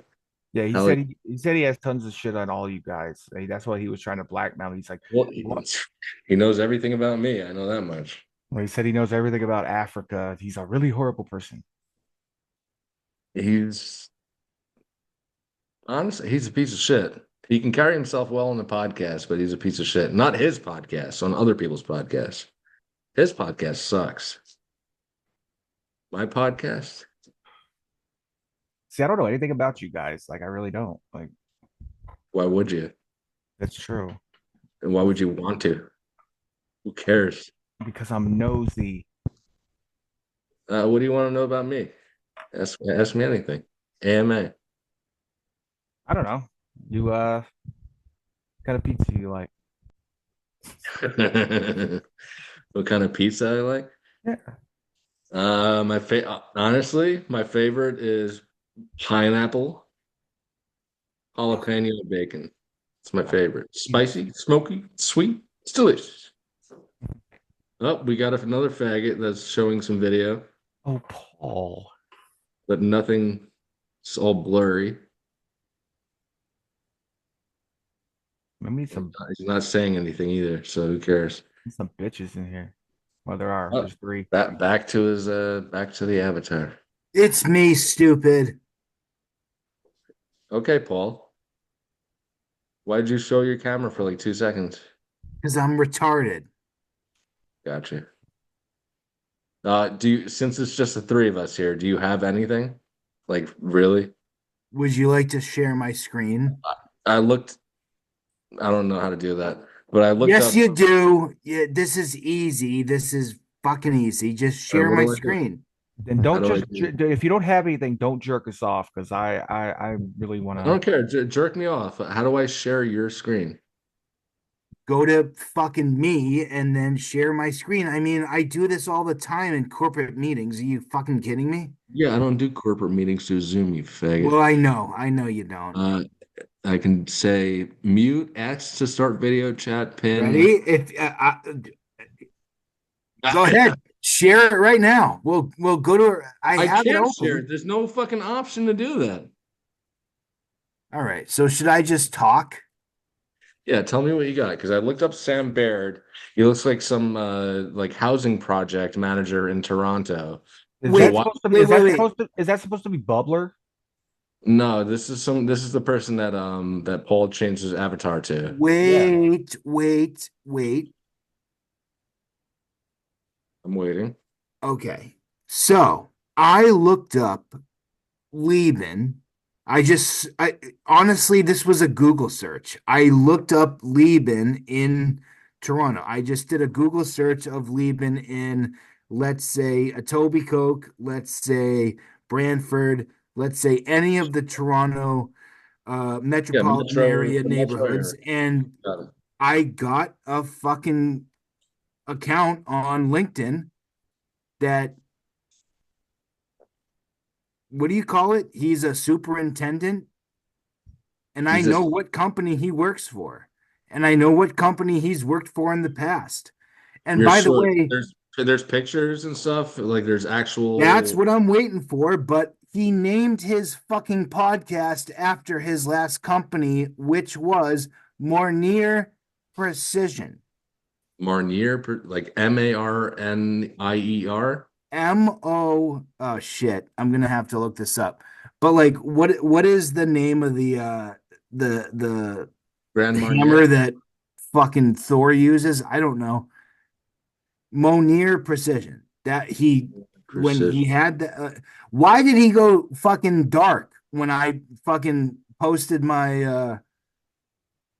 Yeah, he I said like, he said he has tons of shit on all you guys. That's why he was trying to blackmail. He's like, well, what? he knows everything about me. I know that much. Well, he said he knows everything about Africa. He's a really horrible person. He's honestly, he's a piece of shit. He can carry himself well on the podcast, but he's a piece of shit. Not his podcast, on other people's podcasts. His podcast sucks. My podcast? See, I don't know anything about you guys. Like, I really don't. Like, Why would you? that's true. And why would you want to? Who cares? Because I'm nosy. What do you want to know about me? Ask me anything. AMA. I don't know. You kind of pizza you like? What kind of pizza I like? Yeah. Honestly, my favorite is pineapple jalapeno bacon. It's my favorite. Spicy, smoky, sweet. It's delicious. Oh, we got another faggot that's showing some video, Oh, Paul. but nothing. It's all blurry. I need some He's not saying anything either, so who cares? bitches in here. Well, there are. Oh, There's three. back to his back to the avatar. It's me, stupid. Okay, Paul. Why did you show your camera for like 2 seconds? Because I'm retarded. Gotcha. Since it's just the three of us here, do you have anything? Like really? Would you like to share my screen? I looked, I don't know how to do that, but I looked Yes, up, you do. Yeah, this is easy. This is fucking easy. Just share what my do I do? screen. Then How don't do I just do it? if you don't have anything, don't jerk us off because I really want I to. don't care. Jerk me off. How do I share your screen? Go to fucking me and then share my screen. I mean, I do this all the time in corporate meetings. Are you fucking kidding me? Yeah, I don't do corporate meetings through Zoom, you faggot. Well, I know. I know you don't. Uh, I can say mute X to start video chat Ready? pin. If Go ahead, share it right now. We'll go to. I I have it can't share it. open. There's no fucking option to do that. All right. So should I just talk? Yeah, tell me what you got. Because I looked up Sam Baird. He looks like some like housing project manager in Toronto. Is So that Wait, why? supposed to be? wait, wait, wait, Is that supposed to be Bubbler? No, this is the person that Paul changed his avatar to. Yeah. wait. I'm waiting. Okay. So I looked up Lieben. I honestly, this was a Google search. I looked up Lieben in Toronto. I just did a Google search of Lieben in, let's say, Etobicoke, let's say Brantford, let's say any of the Toronto Yeah, metropolitan Metro, area the Metro neighborhoods, area. and Got it. I got a fucking account on LinkedIn that, what do you call it? He's a superintendent, and I He's know just what company he works for, and I know what company he's worked for in the past. And you're by the sure way, there's pictures and stuff like there's that's actual. what I'm waiting for. But he named his fucking podcast after his last company, which was More Near Precision. Marnier, like Marnier. Oh shit. I'm gonna have to look this up. But like what is the name of the Grand hammer Marnier. that fucking Thor uses? I don't know. Monier Precision. That he when he Precision. had the why did he go fucking dark when I fucking posted my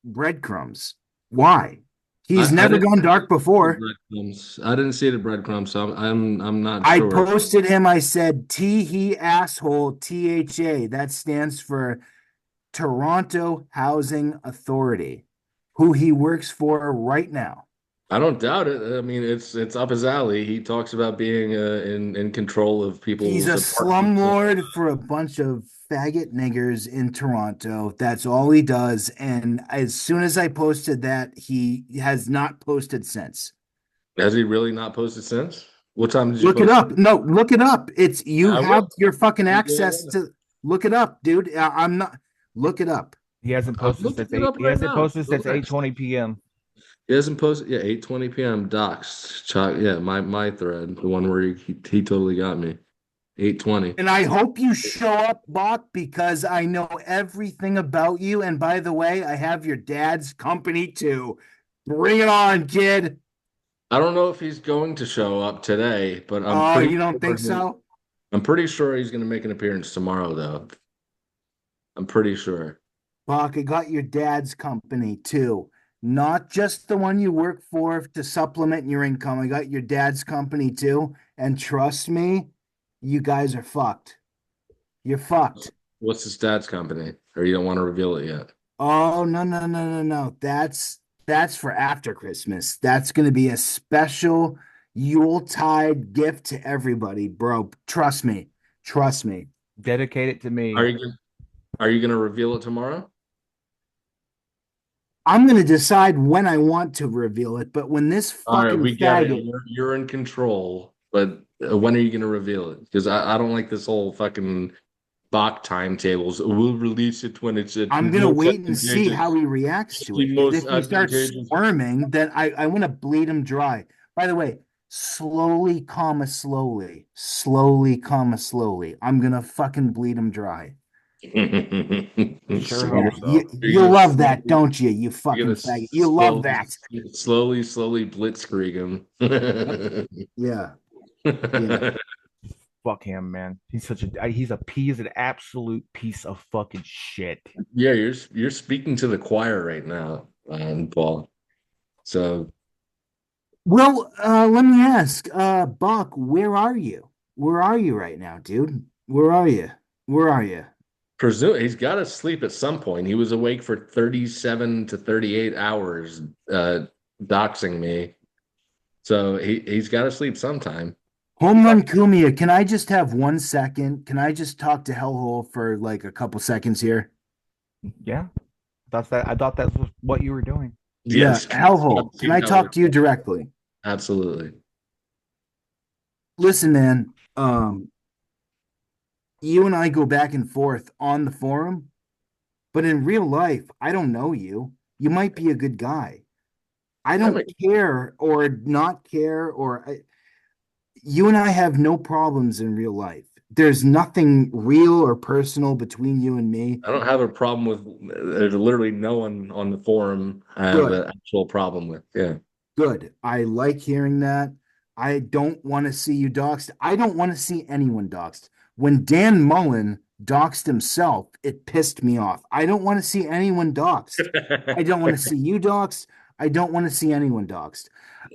breadcrumbs? Why? He's I never didn't gone see dark the before. breadcrumbs. I didn't see the breadcrumbs, so I'm not I sure. posted him. I said, T he asshole, THA. That stands for Toronto Housing Authority, who he works for right now. I don't doubt it. I mean, it's up his alley. He talks about being in control of He's a people's apartments. slumlord for a bunch of faggot niggers in Toronto. That's all he does. And as soon as I posted that, he has not posted since. Has he really not posted since? What time did you Look it post it? up. No, look it up. It's you I have will. your fucking Yeah, access to look it up, dude. I'm not look it up. He hasn't I'm posted looking since it eight. up He right hasn't now. posted since Relax. 8:20 p.m. He hasn't posted. Yeah, 8:20 p.m. Docs. Yeah, my thread, the one where he totally got me. 8:20. And I hope you show up, Boq, because I know everything about you. And by the way, I have your dad's company too. Bring it on, kid. I don't know if he's going to show up today, but Oh, you don't think so? I'm pretty sure he's going to make an appearance tomorrow, though. I'm pretty sure. Boq, I got your dad's company too. Not just the one you work for to supplement your income. I got your dad's company too. And trust me, you guys are fucked. You're fucked. What's his dad's company? Or you don't want to reveal it yet? Oh, no. That's for after Christmas. That's gonna be a special Yuletide gift to everybody, bro. Trust me. Trust me. Dedicate it to Are me. you are you going to reveal it tomorrow? I'm gonna decide when I want to reveal it, but when this All right, fucking we get it. faggot, You're in control, but when are you going to reveal it? Because I don't like this whole fucking Bach timetables. We'll release it when it's I'm gonna most wait and see advantageous. how he reacts to it. The Because most if he starts advantageous. squirming, then I want to bleed him dry. By the way, slowly, comma, slowly, slowly, comma, slowly. I'm gonna fucking bleed him dry. Sure Yeah, hope so. you love that, don't you? You You're fucking gonna faggot. You love slowly, that. slowly blitzkrieg him. Yeah, yeah. Fuck him, man. He's an absolute piece of fucking shit. Yeah, you're speaking to the choir right now, Paul. So Well, let me ask, Buck, where are you? Where are you right now, dude? Where are you? Where are you? presume he's got to sleep at some point. He was awake for 37 to 38 hours, doxing me. So he's got to sleep sometime. Home Run Kumia, can I just have 1 second? Can I just talk to Hellhole for like a couple seconds here? Yeah. I thought that was what you were doing. Yeah, Yes, Hellhole, can I talk to you directly? absolutely. Listen, man, you and I go back and forth on the forum, but in real life, I don't know you. You might be a good guy. I I don't mean, care or not care, you and I have no problems in real life. There's nothing real or personal between you and me. I don't have a problem with. There's literally no one on the forum I have Good. an actual problem with. Yeah. Good. I like hearing that. I don't want to see you doxxed. I don't want to see anyone doxxed. When Dan Mullen doxed himself, it pissed me off. I don't want to see anyone doxed. I don't want to see you doxed. I don't want to see anyone doxed.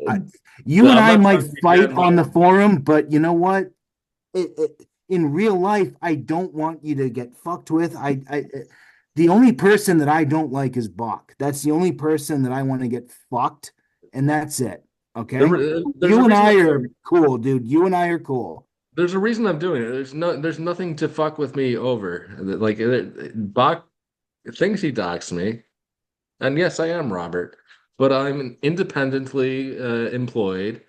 I, you and I'm I not might trying to be fight Dan on the Mullen. forum, but you know what? In real life, I don't want you to get fucked with. The only person that I don't like is Bach. That's the only person that I want to get fucked, and that's it. Okay. There's a You and reason I I'm are doing it. cool, dude. You and I are cool. There's a reason I'm doing it. There's nothing to fuck with me over. Like Bach thinks he doxed me, and yes, I am Robert, but I'm independently employed.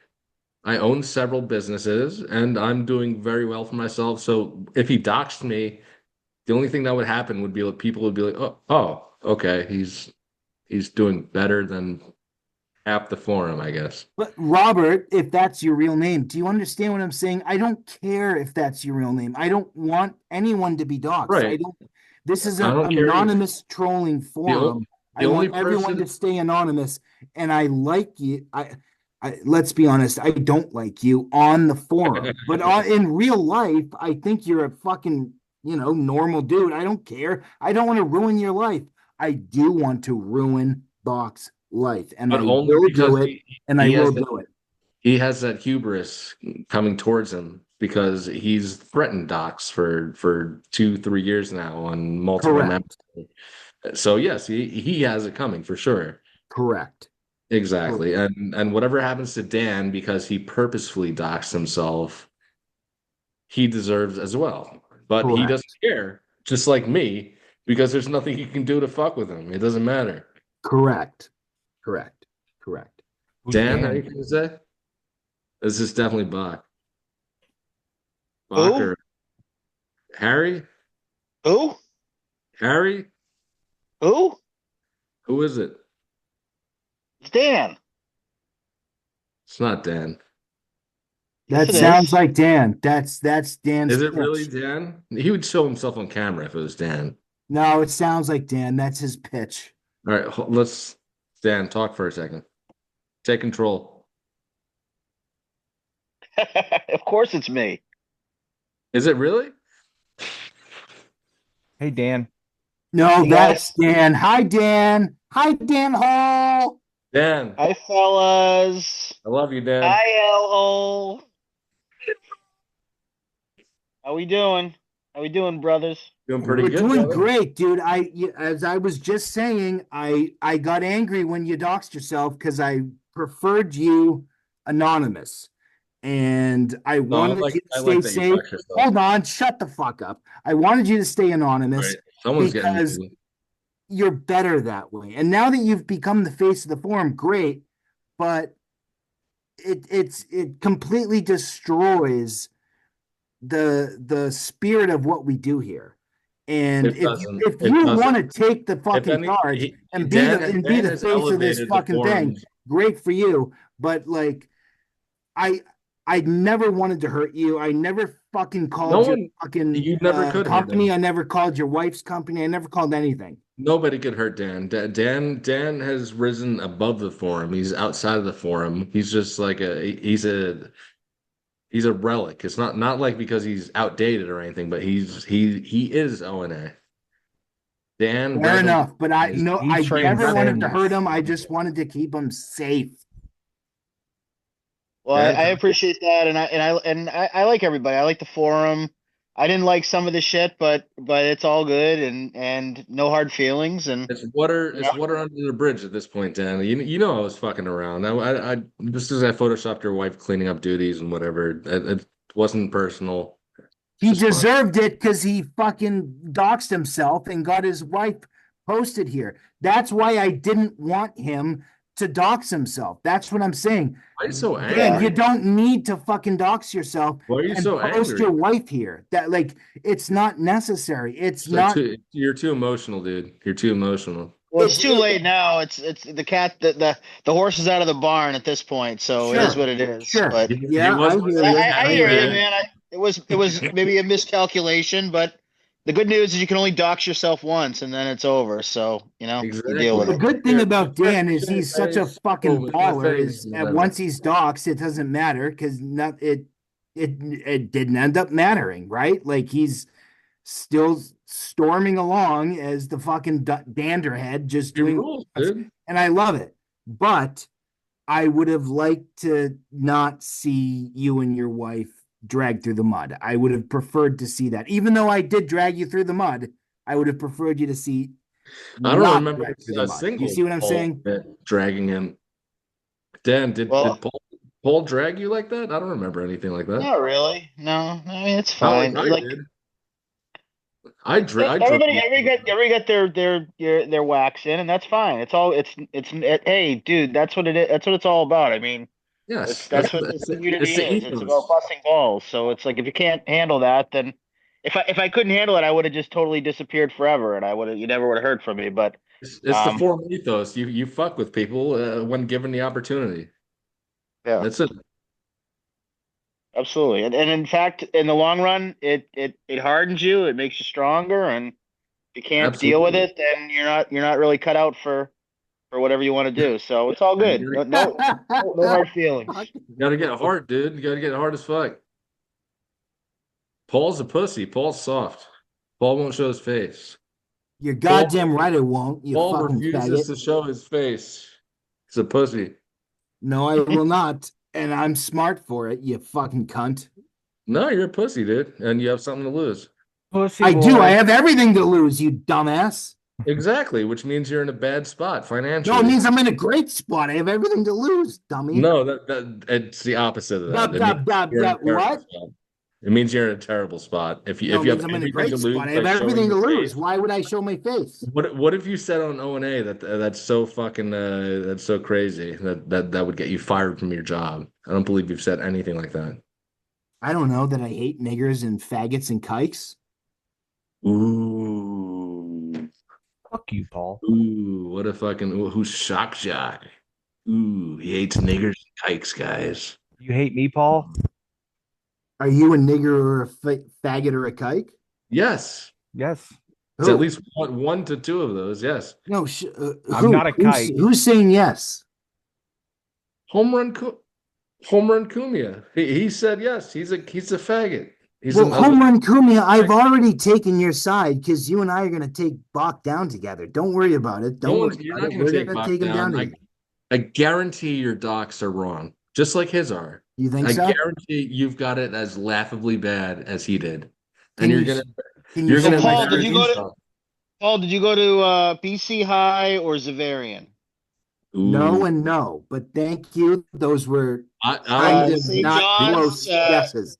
I own several businesses, and I'm doing very well for myself. So if he doxed me, the only thing that would happen would be like people would be like, oh, okay, he's doing better than half the forum, I guess. But Robert, if that's your real name, do you understand what I'm saying? I don't care if that's your real name. I don't want anyone to be doxxed. I Right. don't. This is I an don't care either. anonymous trolling The o- forum. the I only want everyone person to stay anonymous, and I like you. Let's be honest. I don't like you on the forum, but in real life, I think you're a fucking normal dude. I don't care. I don't want to ruin your life. I do want to ruin Bach's life, and but I only will do because it. And I he has will that do it. he has that hubris coming towards him because he's threatened docs for 2, 3 years now on multiple members. Correct. So yes, he has it coming for sure. Correct. Exactly. And whatever happens to Dan because he purposefully doxed himself, he deserves as well. But he doesn't Correct. care, just like me, because there's nothing he can do to fuck with him. It doesn't matter. Correct. Correct. Correct. Who's Dan, Dan? anything to say? This is definitely Bach. Bach Who? or Harry? Who? Harry? Who? Who is it? It's Dan. It's not Dan. Yes, That it sounds is. like Dan. That's Dan's Is it really pitch. Dan? He would show himself on camera if it was Dan. No, it sounds like Dan. That's his pitch. All right, let's Dan talk for a second. Take control. Of course it's me. Is it really? Hey, Dan. No, Hey that's guys. Dan. Hi, Dan. Hi, Dan Hall. Dan, Hi fellas. I love you, Dan. Hi L-hole. How we doing? How we doing, brothers? Doing pretty We're good, doing brother. great, dude. As I was just saying, I got angry when you doxed yourself because I preferred you anonymous, and I No, wanted you to I stay like that you safe. dox yourself. Hold on, shut the fuck up. I wanted you to stay All anonymous right, someone's getting because muted. you're better that way. And now that you've become the face of the forum, great, but it completely destroys the spirit of what we do here. And It doesn't. if It you want doesn't. to take the If fucking any, charge and be Dan the has face of this elevated the fucking thing, forums. great for you. But like I I never wanted to hurt you. I never fucking No called your one, fucking you never could hurt company. him. I never called your wife's company. I never called anything. Nobody could hurt Dan. Dan has risen above the forum. He's outside of the forum. He's just like he's a relic. It's not like because he's outdated or anything, but he is ONA. Dan Fair Revel enough, but I is no, He I never wanted to transcends. hurt him. I just wanted to keep him safe. Well, Dan. I appreciate that, and I like everybody. I like the forum. I didn't like some of the shit, but it's all good, and no hard feelings, and It's water. you know. It's water under the bridge at this point, Dan. You know I was fucking around. I just as I photoshopped your wife cleaning up duties and whatever. It wasn't personal. It's He just fun. deserved it because he fucking doxed himself and got his wife posted here. That's why I didn't want him to dox himself. That's what I'm saying. Why are you so Dan, you angry? don't need to fucking dox yourself Why are you and so post angry? your wife here. That like it's not necessary. It's So not you're too emotional, dude. You're too emotional. Well, it's too it, late now. It's the cat the horse is out of the barn at this point, so it is sure. what it is. Sure. But He Yeah, was I hear listening to you. I I Kenny, hear hear you, you. man. man. It was maybe a miscalculation, but the good news is you can only dox yourself once, and then it's over. So you deal with The Exactly. it. good thing Here, about Dan is show he's such a fucking with my baller. face Is and whatever. once he's doxxed, it doesn't matter because not it didn't end up mattering, right? Like he's still storming along as the fucking danderhead, just He doing, rules, dude. and I love it. But I would have liked to not see you and your wife dragged through the mud. I would have preferred to see that, even though I did drag you through the mud. I would have preferred you to see I don't not remember dragged through the a mud. You single see what I'm Paul saying? bit dragging him. Dan, Well, did Paul drag you like that? I don't remember anything like that. not really. No, I mean it's Not like fine. I Like did. I drove everybody, you. every got their wax in, and that's fine. Hey, dude, that's what it is. That's what it's all about. I mean, Yes, that's what this it's community the is. It's about ethos. busting balls. So it's like if you can't handle that, then if I couldn't handle it, I would have just totally disappeared forever, and I would have you never would have heard from me. But It's the um, form ethos. You fuck with people when given the opportunity. yeah, That's it. absolutely. And in fact, in the long run, it hardens you. It makes you stronger, and if you can't deal with Absolutely. it, then you're not really cut out for whatever you want to do. So it's all And good. No hard feelings. you gotta get hard, dude. You gotta get hard as fuck. Paul's a pussy. Paul's soft. Paul won't show his face. You're Paul goddamn right I won't, you Paul fucking refuses faggot. to show his face. He's a pussy. No, I will not. And I'm smart for it, you fucking cunt. No, you're a pussy, dude, and you have something to lose. Pussy I do. I boy. have everything to lose, you dumbass. Exactly, which means you're in a bad spot No, it financially. means I'm in a great spot. I have everything to lose, dummy. No, that it's the opposite of that. Dub, It means dub, dub, you're in a dub. terrible What? spot. It means you're in a terrible spot. No, If it you means have I'm in a everything to great lose spot. I by have showing everything to your lose. face, Why would I show my face? what if you said on O&A that's so fucking that's so crazy that would get you fired from your job? I don't believe you've said anything like that. I don't know that I hate niggers and faggots and kikes. Ooh, Fuck you, Paul. ooh, what a fucking who's shock jock? Ooh, he hates niggers and kikes, guys. You hate me, Paul? Are you a nigger or a faggot or a kike? Yes, Yes. it's at Who? least one to two of those. Yes, No, I'm who? not a kike. Who's saying yes? home run, home run Cumia. He said yes. He's a faggot. He's Well, an home run Kumia, I've already taken your side because you and I are going to take Boq down together. Don't worry about it. no Don't worry one's. You're about not it. going to We're take going to Bach take him down down. together. I guarantee your docs are wrong, just like his are. You think I so? guarantee you've got it as laughably bad as he did, Can and you can you you're So gonna show my Paul, embarrass version? yourself. Did you go to BC High or Zavarian? No Ooh, and no, but thank you. Those were I kind of St. not John's, close guesses.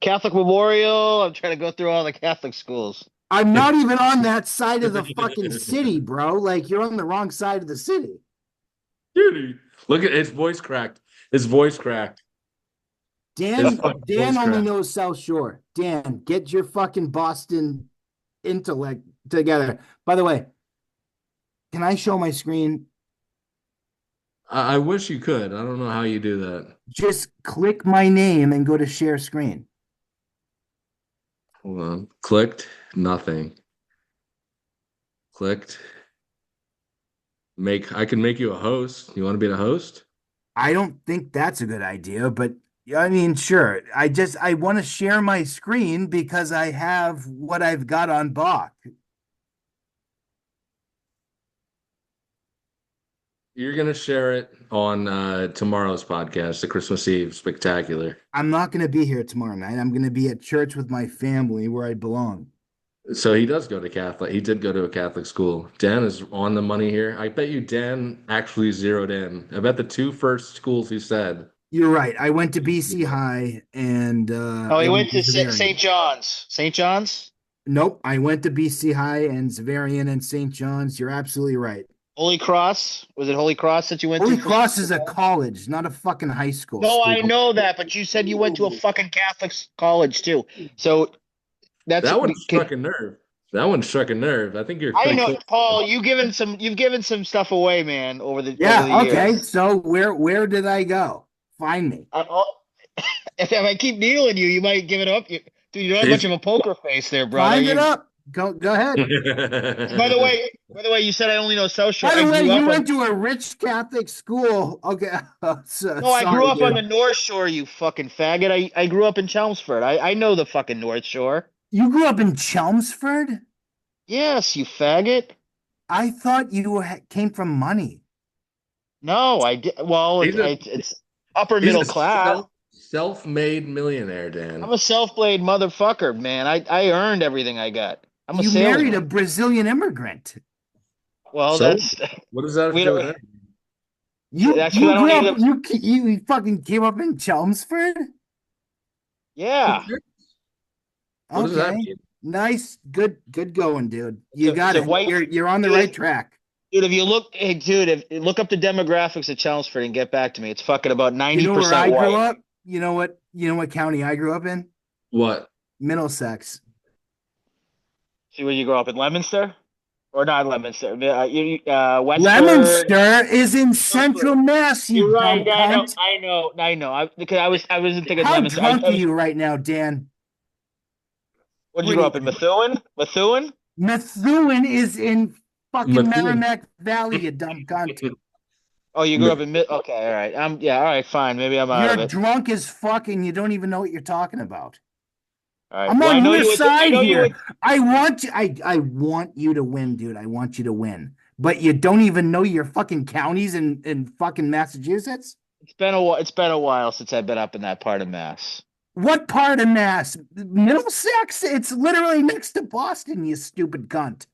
Catholic Memorial. I'm trying to go through all the Catholic schools. I'm not even on that side of the fucking city, bro. Like you're on the wrong side of the city. Dude, look at his voice cracked. His voice cracked. His fucking Dan voice only cracked. knows South Shore. Dan, get your fucking Boston intellect together. By the way, can I show my screen? I wish you could. I don't know how you do that. Just click my name and go to share screen. Hold on. Clicked. Nothing. Clicked. I can make you a host. You want to be the host? I don't think that's a good idea, but I mean, sure. I want to share my screen because I have what I've got on Boq. You're gonna share it on tomorrow's podcast, the Christmas Eve spectacular. I'm not going to be here tomorrow night. I'm going to be at church with my family where I belong. So he does go to Catholic. He did go to a Catholic school. Dan is on the money here. I bet you Dan actually zeroed in. I bet the two first schools he said. You're right. I went to BC High and Oh, I he went to Xaverian. St. John's. St. John's? Nope, I went to BC High and Xaverian and St. John's. You're absolutely right. Holy Cross? Was it Holy Cross that you went Holy to? Cross is a college, not a fucking high school. No, I stupid. know that, but you said you went to a fucking Catholic college too. So that's That one struck a nerve. That one struck a nerve. I think you're I pretty know, close. Paul. You've given some stuff away, man, over the Yeah, okay. years. So where did I go? Find me. If I keep needling you, you might give it up. Dude, you don't have much of a poker face there, brother. Find it up. Go ahead. By the way, you said I only know South Shore. By the way, you went on, to a rich Catholic school. Okay. So, no, I grew sorry, up on the dude. North Shore, you fucking faggot. I grew up in Chelmsford. I know the fucking North Shore. You grew up in Chelmsford? Yes, you faggot. I thought you came from money. No, I did. Well, it's upper He's middle a class. self-made millionaire, Dan. I'm a self-blade motherfucker, man. I earned everything I got. I'm a You salesman. married a Brazilian immigrant. Well, So, that's what does that have we to do don't. with it? You That's 'cause I you don't grew even up you fucking came up in Chelmsford? Yeah. What does that Okay. mean? Nice. Good going, dude. You So- got so it. white- You're on the dude, right track. Dude, if you look, hey, dude, look up the demographics of Chelmsford and get back to me. It's fucking about You know where 90% I grew white. up? You know what county I grew up in? What? Middlesex. See where you grow up in Leominster? Or not Leominster. Westford. Leominster is in Central Mass, you You're right. dumb cunt. I know. Because I wasn't thinking How Leominster. drunk are you right now, Dan? What did you grow up in? Methuen? Methuen? Methuen is in fucking Methuen. Merrimack Valley, you dumb cunt. Oh, you grew up in Okay, all right. Yeah, all right, fine. Maybe I'm out You're of it. drunk as fuck and you don't even know what you're talking about. All right. I'm Well, I on know your you went to- I side know you here. went- I want you to win, dude. I want you to win. But you don't even know your fucking counties in fucking Massachusetts? It's been a while since I've been up in that part of Mass. What part of Mass? Middlesex? It's literally next to Boston, you stupid cunt.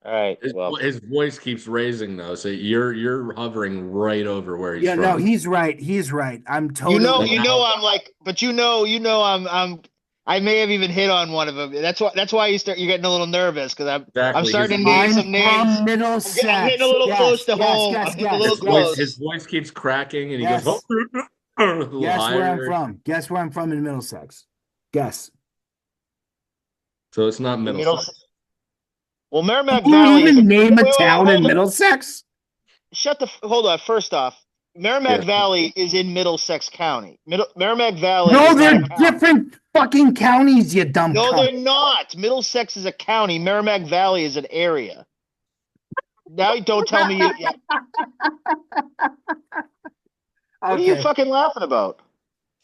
All right. Well, His voice keeps raising though, so you're hovering right over where he's Yeah, from. no, he's right. He's right. I'm totally I'm like, but I may have even hit on one of them. That's why you're getting a little nervous because I'm Exactly. starting to I'm name some names. from Middlesex. I'm getting a little close to home. Yes, I'm getting a little yes, close. His voice keeps cracking, and he Yes. goes, a little Guess where I'm higher. from. Guess where I'm from in Middlesex. Guess. So it's not Middlesex. Well, Merrimack Can you Valley is even name a Wait, town hold in on. Middlesex? Hold on. First off, Merrimack Yeah. Valley is in Middlesex County. Merrimack Valley. No, is they're not a county. different fucking counties, you dumb No, cunt. they're not. Middlesex is a county. Merrimack Valley is an area. Now don't tell me. What are you fucking laughing about?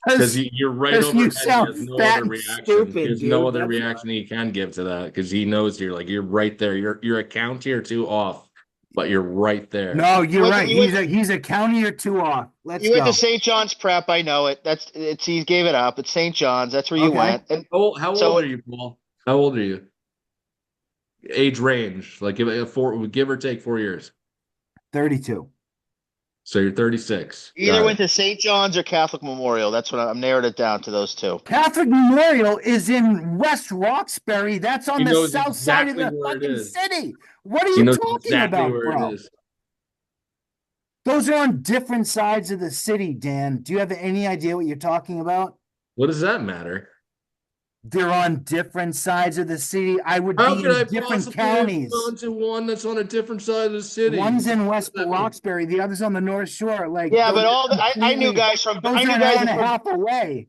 Because you're right Because over you his head. He sound has no fat other and reaction. stupid, He has dude. no other That's reaction he can give to that because he knows you're right there. You're a county or two off, but you're right there. No, you're You went- right. you went- He's a county or two off. Let's You went go. to St. John's Prep. I know it. He gave it up. It's St. John's. That's where you Okay. went. And How So- old are you, Paul? How old are you? Age range, like give or take 4 years. 32. So you're 36. Either Got went it. to St. John's or Catholic Memorial. That's what I'm narrowed it down to those two. Catholic Memorial is in West Roxbury. That's on He the knows south side of exactly the where it fucking is. city. What are He you knows talking exactly about, where it bro? is. Those are on different sides of the city, Dan. Do you have any idea what you're talking about? What does that matter? They're on different sides of the city. I would How be could I in different possibly have counties. gone to one that's on a different side of the city? One's in What West does that mean? Roxbury, the other's on the North Shore. Like Yeah, those but are I knew completely, guys from those are an hour and a half away.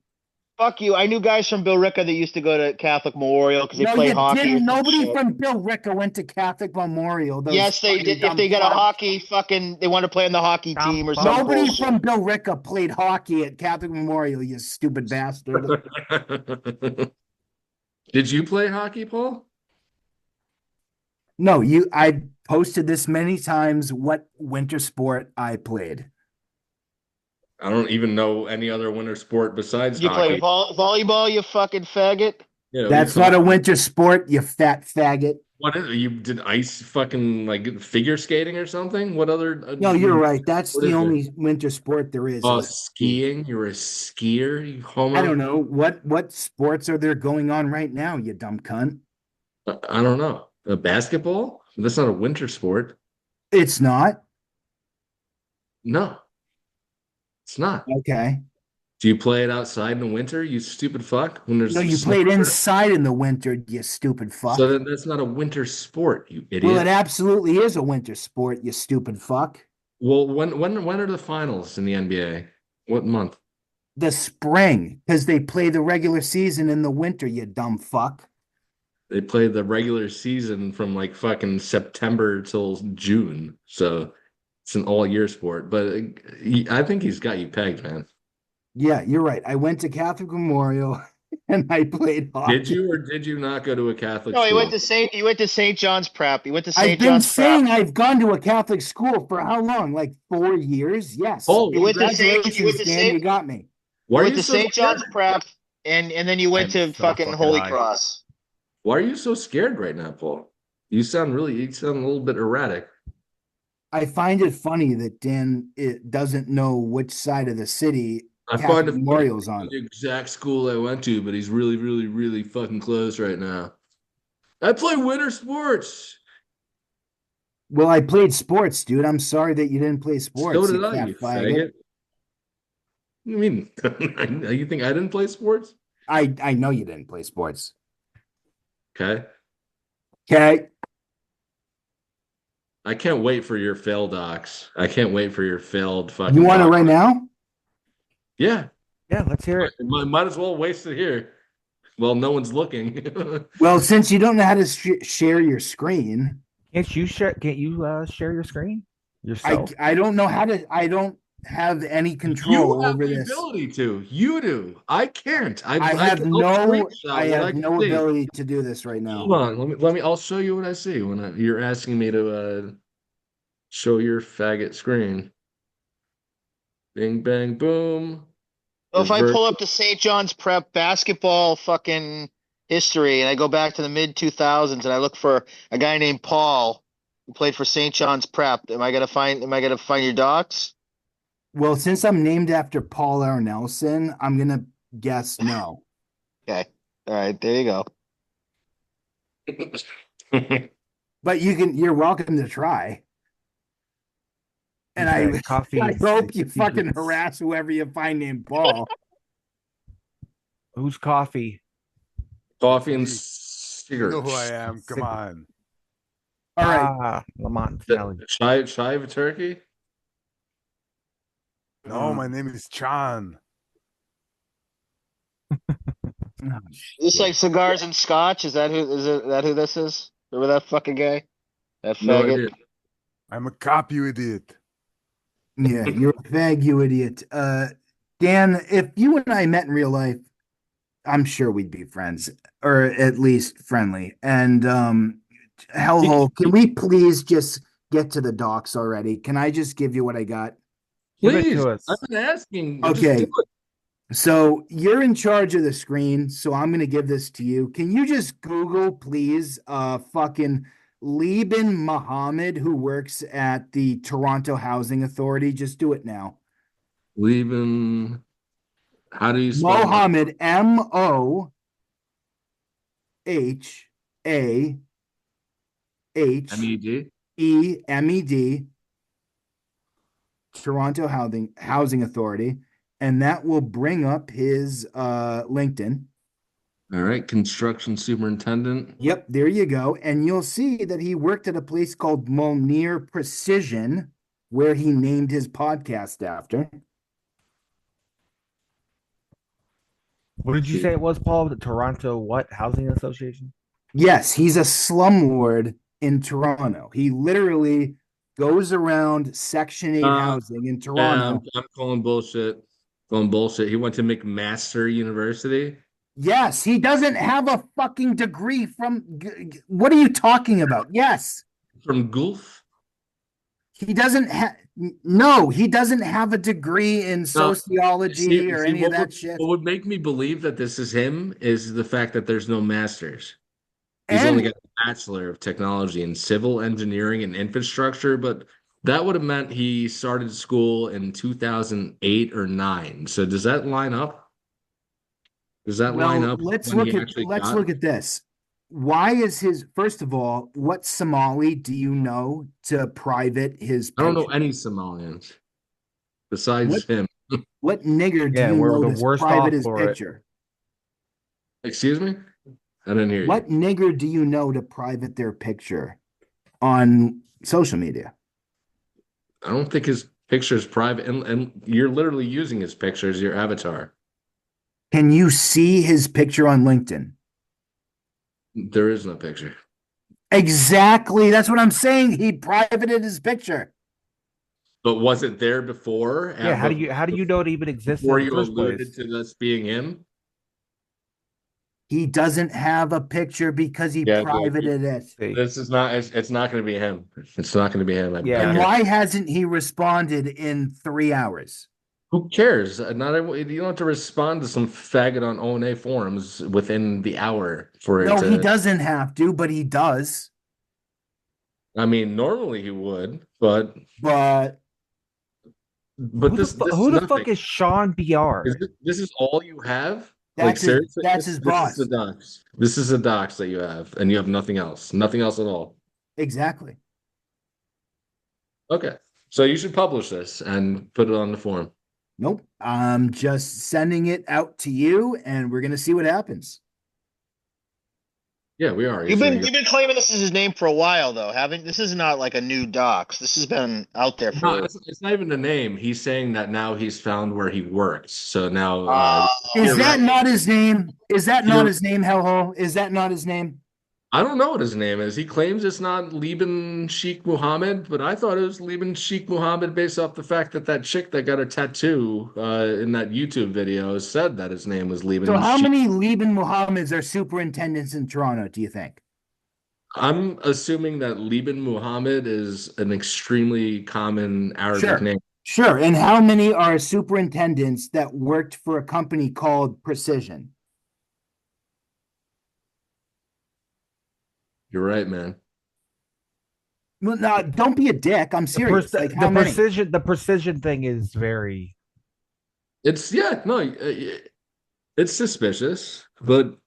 fuck you. I knew guys from Billerica that used to go to Catholic Memorial because they No, played you hockey or didn't. some Nobody shit. from Bill Ricca went to Catholic Memorial. Those Yes, they fucking did. If dumb they got a fucks. hockey fucking, they want to play on the hockey Dumb team or fuck. some Nobody bullshit. from Bill Ricca played hockey at Catholic Memorial, you stupid bastard. Did you play hockey, Paul? No, I posted this many times what winter sport I played. I don't even know any other winter sport besides You play hockey. volleyball, you fucking faggot. Yeah, That's not a winter sport, you fat faggot. What is it? You did ice fucking like figure skating or something? What other? No, you're right. That's What the is there? only winter sport there is. Oh, skiing. You're a skier, you homo. I don't know what sports are there going on right now, you dumb cunt. I don't know. A basketball? That's not a winter sport. It's not. No, it's not. Okay. Do you play it outside in the winter, you stupid fuck? When there's No, you snow? played inside in the winter, you stupid fuck. So then that's not a winter sport, you Well, idiot. it absolutely is a winter sport, you stupid fuck. Well, when are the finals in the NBA? What month? The spring, because they play the regular season in the winter, you dumb fuck. They play the regular season from like fucking September till June. So it's an all year sport. But I think he's got you pegged, man. Yeah, you're right. I went to Catholic Memorial and I played hockey. Did you or did you not go to a Catholic No, school? He went to St. John's Prep. He went to I've St. been John's saying Prep. I've gone to a Catholic school for how long? Like 4 years? Yes. Oh, You went to St. Congratulations, Dan, you got me. Why You are went you to so St. John's scared? Prep, and then you went I'm to so fucking fucking Holy high. Cross. Why are you so scared right now, Paul? You sound a little bit erratic. I find it funny that Dan doesn't know which side of the city I Catholic find it funny Memorial's on. the exact school I went to, but he's really, really, really fucking close right now. I play winter sports. Well, I played sports, dude. I'm sorry that you didn't play sports. So did you I, fat you faggot. faggot. You mean you think I didn't play sports? I know you didn't play sports. Okay. Okay. I can't wait for your fail docs. I can't wait for your failed fucking You want it doc. right now? Yeah. Yeah, let's hear it. Might as well waste it here. Well, no one's looking. Well, since you don't know how to share your screen, Can't you share? Can't you share your screen yourself? I don't know how to. I don't have any You control have over the this. ability to. You do. I can't. I can have no. screenshot I what have can no see. ability to do this right now. Hold on. Let me. I'll show you what I see when you're asking me to show your faggot screen. Bing bang boom. Well, if I Revert. pull up the St. John's Prep basketball fucking history and I go back to the mid 2000s and I look for a guy named Paul who played for St. John's Prep, am I gonna find your docs? Well, since I'm named after Paul R. Nelson, I'm gonna guess no. Okay. All right, there you go. But you're welcome to try. And Okay, I coffee. I hope you fucking harass whoever you find named Paul. Who's coffee? Coffee and You cigarettes. know who I am. Come on. All right. Lamont Finale. Chive turkey. No, my name is Chan. Oh, This like cigars and scotch. Is that who this is? Remember that fucking guy? That No faggot? idea. I'm a cop, you idiot. yeah, you're a fag, you idiot. Dan, if you and I met in real life, I'm sure we'd be friends, or at least friendly. And hellhole, can we please just get to the docs already? Can I just give you what I got? Give it Please, to us. I've been asking. Okay. Just do it. So you're in charge of the screen, so I'm gonna give this to you. Can you just Google, please, fucking Liban Muhammad, who works at the Toronto Housing Authority. Just do it now. Leaving. How do you spell Mohammed, Mohahmed, Toronto Housing Authority, and that will bring up his LinkedIn. All right, construction superintendent. Yep, there you go. And you'll see that he worked at a place called Molnir Precision, where he named his podcast after. What did you say it was, Paul? The Toronto what? Housing Association? Yes, he's a slumlord in Toronto. He literally goes around Section 8 housing in Yeah, Toronto. I'm calling bullshit. Calling bullshit. He went to McMaster University. Yes, he doesn't have a fucking degree from. What are you talking about? Yes, From Gulf. he doesn't have. No, he doesn't have a degree in No, sociology or any of that shit. what would make me believe that this is him is the fact that there's no masters. He's only And got a bachelor of technology in civil engineering and infrastructure, but that would have meant he started school in 2008 or 9. So does that line up? Does that line well, up with let's when look he at actually let's got? look at this. Why is his first of all, what Somali do you know to private his I don't know picture? any Somalians What besides him. what nigger do Yeah, you we're know the to worst private off his for it. picture? Excuse me? I didn't hear What you. nigger do you know to private their picture on social media? I don't think his picture is private, and you're literally using his picture as your avatar. Can you see his picture on LinkedIn? There is no picture. Exactly. That's what I'm saying. He privated his picture. But was it there before? Yeah, how do you know it even existed Before in the you first alluded place? to this being him? He doesn't have a picture because he Yeah, dude. privated it. See. This is not. It's not going to be him. It's not going to be him. I Yeah. And guarantee. why hasn't he responded in 3 hours? Who cares? Not you don't have to respond to some faggot on O&A forums within the hour for it No, he to. doesn't have to, but he does. I mean, normally he would, but But this Who is the nothing. fuck is Sean BR? This is all you have? Like that's his seriously, that's his this is the boss. docs. This is the docs that you have, and you have nothing else. Nothing else at all. Exactly. Okay, so you should publish this and put it on the forum. Nope. I'm just sending it out to you, and we're gonna see what happens. Yeah, we are. You've been claiming this is his name for a while though, haven't? This is not like a new docs. This has been out there No, for. it's not even the name. He's saying that now he's found where he works. So now, Is that theoret- not his name? Is that not theor- his name, Hellhole? Is that not his name? I don't know what his name is. He claims it's not Liban Sheikh Mohammed, but I thought it was Liban Sheikh Mohammed based off the fact that that chick that got a tattoo in that YouTube video said that his name was So Liban how Sheikh. many Liban Muhammads are superintendents in Toronto, do you think? I'm assuming that Liban Muhammad is an extremely common Arabic Sure. name. Sure. And how many are superintendents that worked for a company called Precision? You're right, man. Well, no, don't be a dick. I'm serious. Like how many? The precision thing is very. It's yeah, no, it's suspicious, but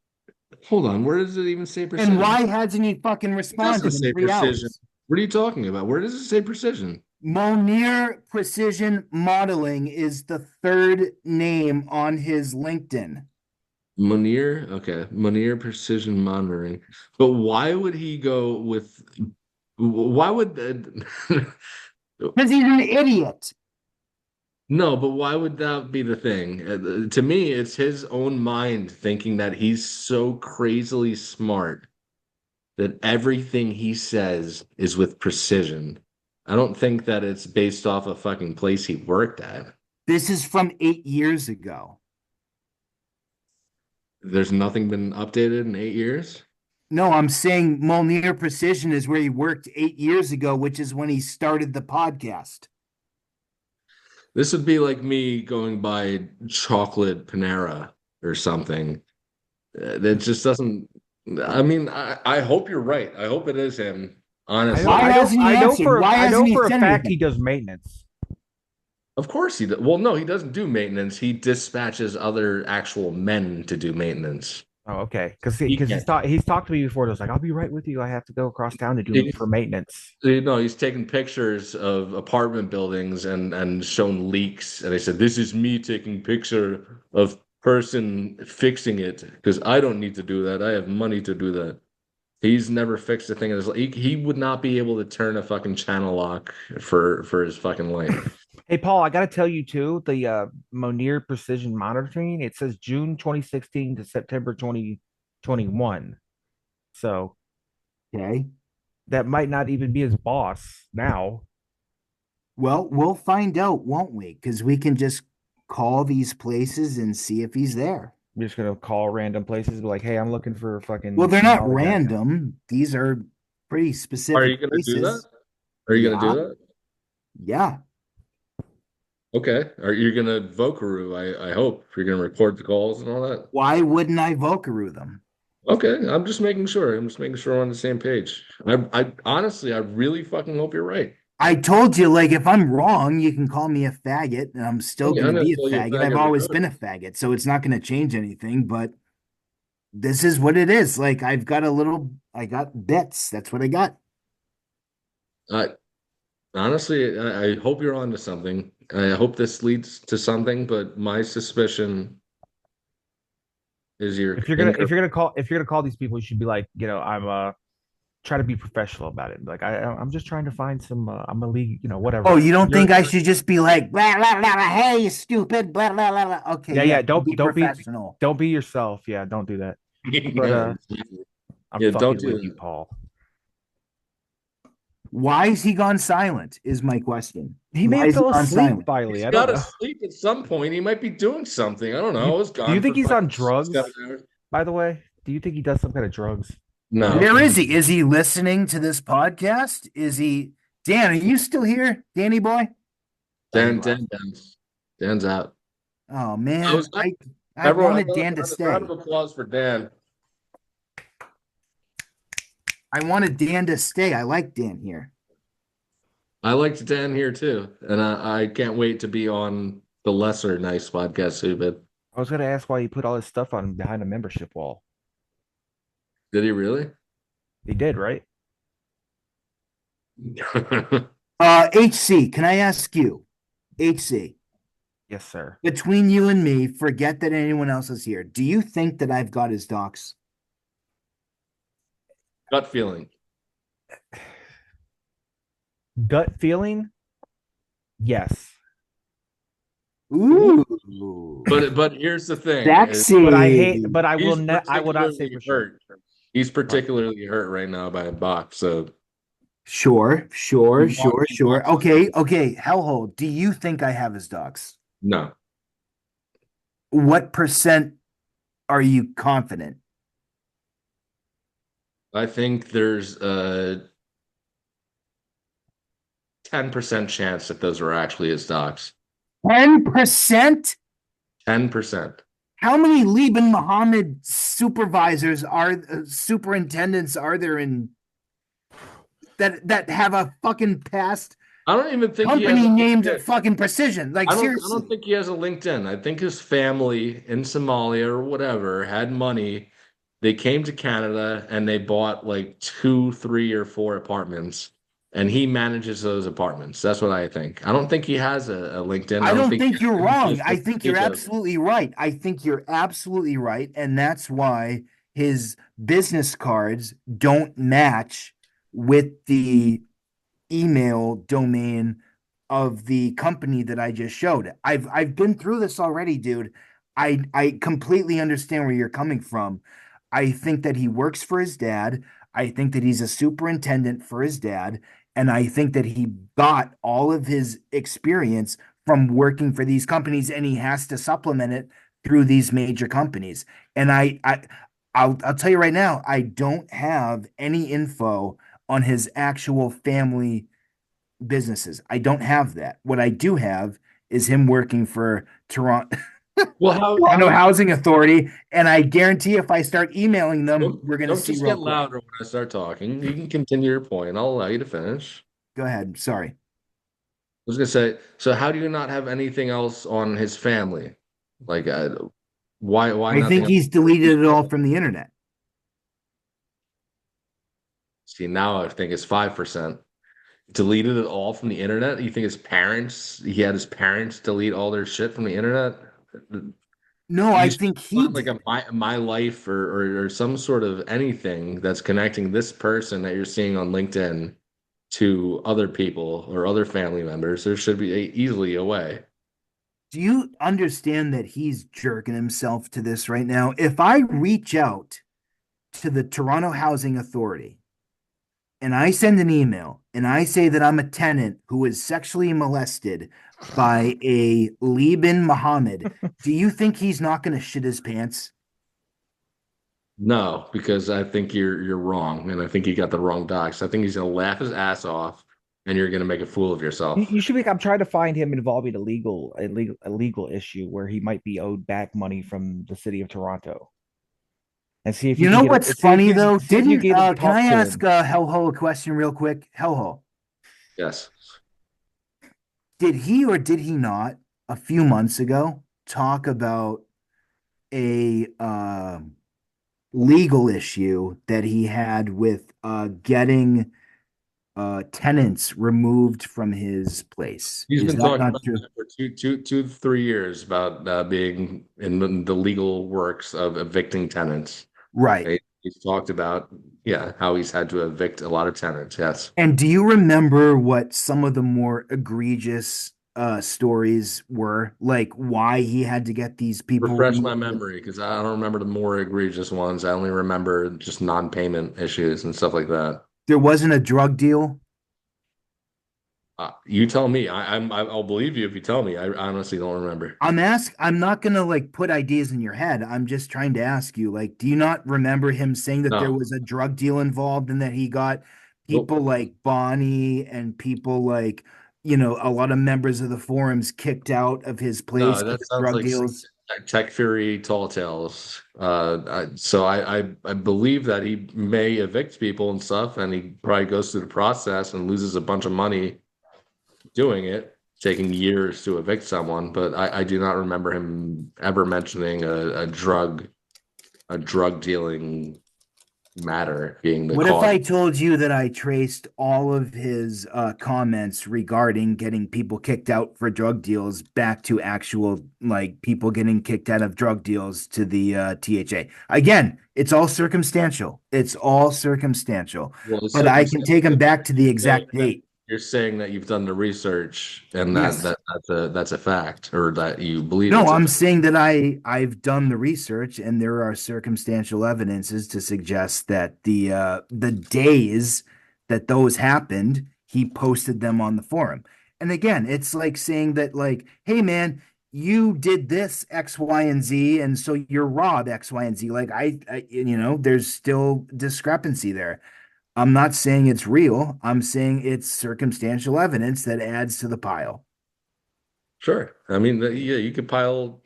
hold on, where does it even say precision? And why hasn't he fucking It responded doesn't in say 3 hours? What are you talking about? Where does it say precision? Molnir Precision Modeling is the third name on his LinkedIn. Munir, okay, Munir Precision Monitoring. But why would he go with? Why would Because he's an idiot. no? But why would that be the thing? To me, it's his own mind thinking that he's so crazily smart that everything he says is with precision. I don't think that it's based off a fucking place he worked at. This is from 8 years ago. There's nothing been updated in 8 years. No, I'm saying Molnir Precision is where he worked 8 years ago, which is when he started the podcast. This would be like me going by chocolate Panera or something. It just doesn't. I mean, I hope you're right. I hope it is him. Honestly, Why hasn't he answered? Why I know hasn't he for a said fact he anything? does maintenance. of course he does. Well, no, he doesn't do maintenance. He dispatches other actual men to do maintenance. Oh, okay. Because He can't. he's talked to me before. It was like, I'll be right with you. I have to go across town to do for maintenance. No, he's taken pictures of apartment buildings and shown leaks, and they said, "This is me taking picture of person fixing it because I don't need to do that. I have money to do that." He's never fixed a thing in his life. He would not be able to turn a fucking channel lock for his fucking life. Hey, Paul, I got to tell you too, the Monier Precision Monitoring, it says June 2016 to September 2021. So Okay. that might not even be his boss now. Well, we'll find out, won't we? Because we can just call these places and see if he's there. We're just gonna call random places, be like, "Hey, I'm looking for fucking." Well, they're not Molly guy." random. These are pretty Are specific you going to do that? places. Are you going to Yeah. do that? Yeah. Okay. Are you going to Vocaroo? I hope you're going to record the calls and all that. Why wouldn't I Vocaroo them? Okay, I'm just making sure. I'm just making sure we're on the same page. I honestly, I really fucking hope you're right. I told you, like, if I'm wrong, you can call me a faggot, and I'm still Yeah, going I'm to gonna be a call you a faggot. I've faggot always regardless. been a faggot, so it's not going to change anything, but this is what it is. Like, I got bits. That's what I got. I honestly, I hope you're onto something. I hope this leads to something, but my suspicion is you're If you're gonna call these people, you should be like, I'm try to be professional about it. Like I'm just trying to find some. I'm a league, whatever. Oh, you don't You're think I should just be like, blah, blah, blah, blah, hey, you stupid, blah, blah, blah, blah. Okay, Yeah, yeah, yeah. be professional. Don't be yourself. Yeah, don't do that. But I'm yeah, don't fucking do with you, that. Paul. Why is he gone silent? Is my question. He may Why have is he fell gone asleep silent? finally. He's I got don't to know. sleep at some point. He might be doing something. I don't know. I was Do you gone think for he's on fucking drugs? 7 hours. By the way, do you think he does some kind of drugs? No, Where is he? Is he listening to this podcast? Is he? Dan, are you still here, Danny boy? Dan's out. Oh I was man, I everyone. wanted Dan to Round stay. of applause for Dan. I wanted Dan to stay. I like Dan here. I liked Dan here too, and I can't wait to be on the lesser nice podcast too. But I was gonna ask why he put all his stuff on behind a membership wall. did he really? He did, right? HC, can I ask you, HC, Yes, sir. between you and me, forget that anyone else is here. Do you think that I've got his docs? Gut feeling. Gut feeling? Yes. Ooh, But here's the thing. sexy. But I hate. But I will. He's I will not say particularly for sure. hurt. He's particularly hurt right now by a box. So Sure. he walks Okay. Hellhole, do you think I have his docs? no. What percent are you confident? I think there's a 10% chance that those are actually his docs. 10%? 10%. How many Liban Muhammad superintendents are there in that have a fucking past I don't even think he has company a named LinkedIn. fucking Precision? Like, I seriously. don't think he has a LinkedIn. I think his family in Somalia or whatever had money. They came to Canada and they bought like 2, 3, or 4 apartments, and he manages those apartments. That's what I think. I don't think he has a LinkedIn. I don't think you're wrong. he I has a think you're page of- absolutely right. I think you're absolutely right. And that's why his business cards don't match with the email domain of the company that I just showed. I've been through this already, dude. I completely understand where you're coming from. I think that he works for his dad. I think that he's a superintendent for his dad. And I think that he got all of his experience from working for these companies and he has to supplement it through these major companies. And I'll tell you right now, I don't have any info on his actual family businesses. I don't have that. What I do have is him working for Toronto Well, how Toronto Housing Authority, and I guarantee if I start emailing them, don't, we're gonna don't see just real get quick. louder when I start talking. You can continue your point. I'll allow you to finish. Go ahead. Sorry. I was gonna say, so how do you not have anything else on his family? Like, why I nothing think else? he's deleted it all from the internet. See, now I think it's 5%. Deleted it all from the internet. You think his parents? He had his parents delete all their shit from the internet. No, I You think he like did. my life or some sort of anything that's connecting this person that you're seeing on LinkedIn to other people or other family members. There should be easily a way. Do you understand that he's jerking himself to this right now? If I reach out to the Toronto Housing Authority and I send an email and I say that I'm a tenant who was sexually molested by a Liban Muhammad, do you think he's not going to shit his pants? No, because I think you're wrong, and I think you got the wrong docs. I think he's gonna laugh his ass off, and you're gonna make a fool of yourself. You should be. I'm trying to find him involving a legal issue where he might be owed back money from the city of Toronto, and see if You you can know get what's it. See if funny you though? see if you Didn't get him to can I talk to ask him. Hellhole a question real quick? Hellhole, Yes. did he or did he not a few months ago talk about a legal issue that he had with getting tenants removed from his place? He's Is been that talking not about true? that for 3 years about being in the legal works of evicting tenants. Right. He's talked about, yeah, how he's had to evict a lot of tenants. Yes. And do you remember what some of the more egregious stories were? Like why he had to get these people Refresh my removed? memory because I don't remember the more egregious ones. I only remember just non-payment issues and stuff like that. There wasn't a drug deal. You tell me. I'll believe you if you tell me. I honestly don't remember. I'm not gonna like put ideas in your head. I'm just trying to ask you, like, do you not remember him saying that there No. was a drug deal involved and that he got people Nope. like Bonnie and people like, you know, a lot of members of the forums kicked out of his place No, because that of sounds drug like deals? Tech Fury Tall Tales. So I believe that he may evict people and stuff, and he probably goes through the process and loses a bunch of money doing it, taking years to evict someone. But I do not remember him ever mentioning a drug dealing matter being the What if cause. I told you that I traced all of his comments regarding getting people kicked out for drug deals back to actual like people getting kicked out of drug deals to the THA? Again, it's all circumstantial. It's all circumstantial. Well, the But I can take him circumstances back to the you're saying exact that date. you're saying that you've done the research and Yes. that's a fact, or that you believe No, it's a I'm fact. saying that I've done the research and there are circumstantial evidences to suggest that the days that those happened, he posted them on the forum. And again, it's like saying that like, hey man, you did this X, Y, and Z, and so you're Rob X, Y, and Z. Like you know, there's still discrepancy there. I'm not saying it's real. I'm saying it's circumstantial evidence that adds to the pile. Sure. I mean, yeah, you could pile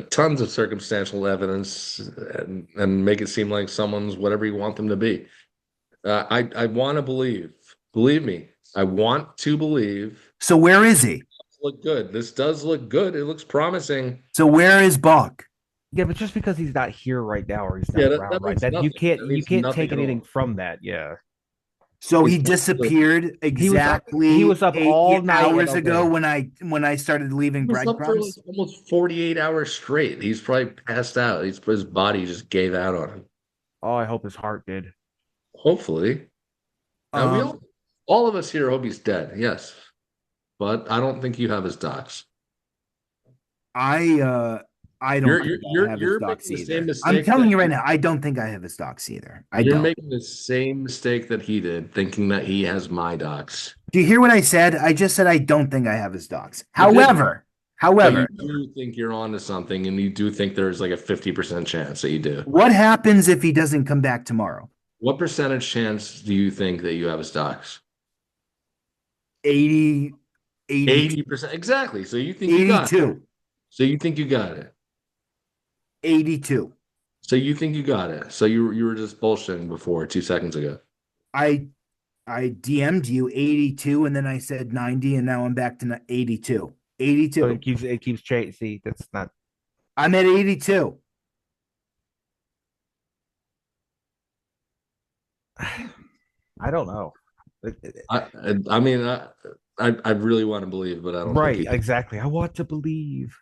tons of circumstantial evidence and make it seem like someone's whatever you want them to be. I want to believe me, I want to believe. So where is he? Look good. This does look good. It looks promising. So where is Boq? Yeah, but just because he's not here right now or he's not Yeah, around that right, means that nothing. That you means can't nothing take at anything all. from that. Yeah, So he He's disappeared he was exactly up eight all night and hours ago okay. when I started leaving He was up for like breadcrumbs. almost 48 hours straight. He's probably passed out. His body just gave out on him. Oh, I hope his heart did. Hopefully. And we Um, all of us here hope he's dead. Yes. But I don't think you have his docs. I I don't think I have his You're docs making the same either. I'm mistake telling that you right now, I don't think I have his docs either. I you're don't. making the same mistake that he did, thinking that he has my docs. Do you hear what I said? I just said I don't think I have his docs. You didn't. But you However, do think you're onto something, and you do think there's like a 50% chance that you do. what happens if he doesn't come back tomorrow? What percentage chance do you think that you have his docs? 80, 82, 80%. Exactly. So you think you got it. 82. So you think you got it. 82. So you think you got it. So you were just bullshitting before 2 seconds ago. I I DM'd you 82 and then I said 90 and now I'm back to 82. So 82. it keeps changing. See, that's not. I'm at 82. I don't know. I mean, I really want to believe, but I don't think Right, he. exactly. I want to believe.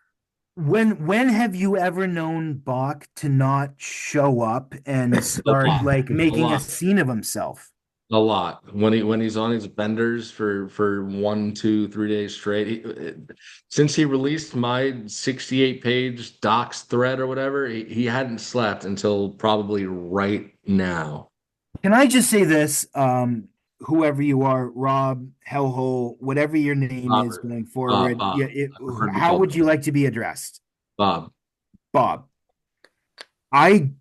When have you ever known Bach to not show up and A start lot, like a making a lot, scene of himself? a lot. When he's on his benders for 1, 2, 3 days straight. Since he released my 68-page docs thread or whatever, he hadn't slept until probably right now. Can I just say this? Whoever you are, Rob, Hellhole, whatever your name is Robert, going forward, Bob. yeah, I prefer to be how called would you like to be addressed? Bob. Bob. I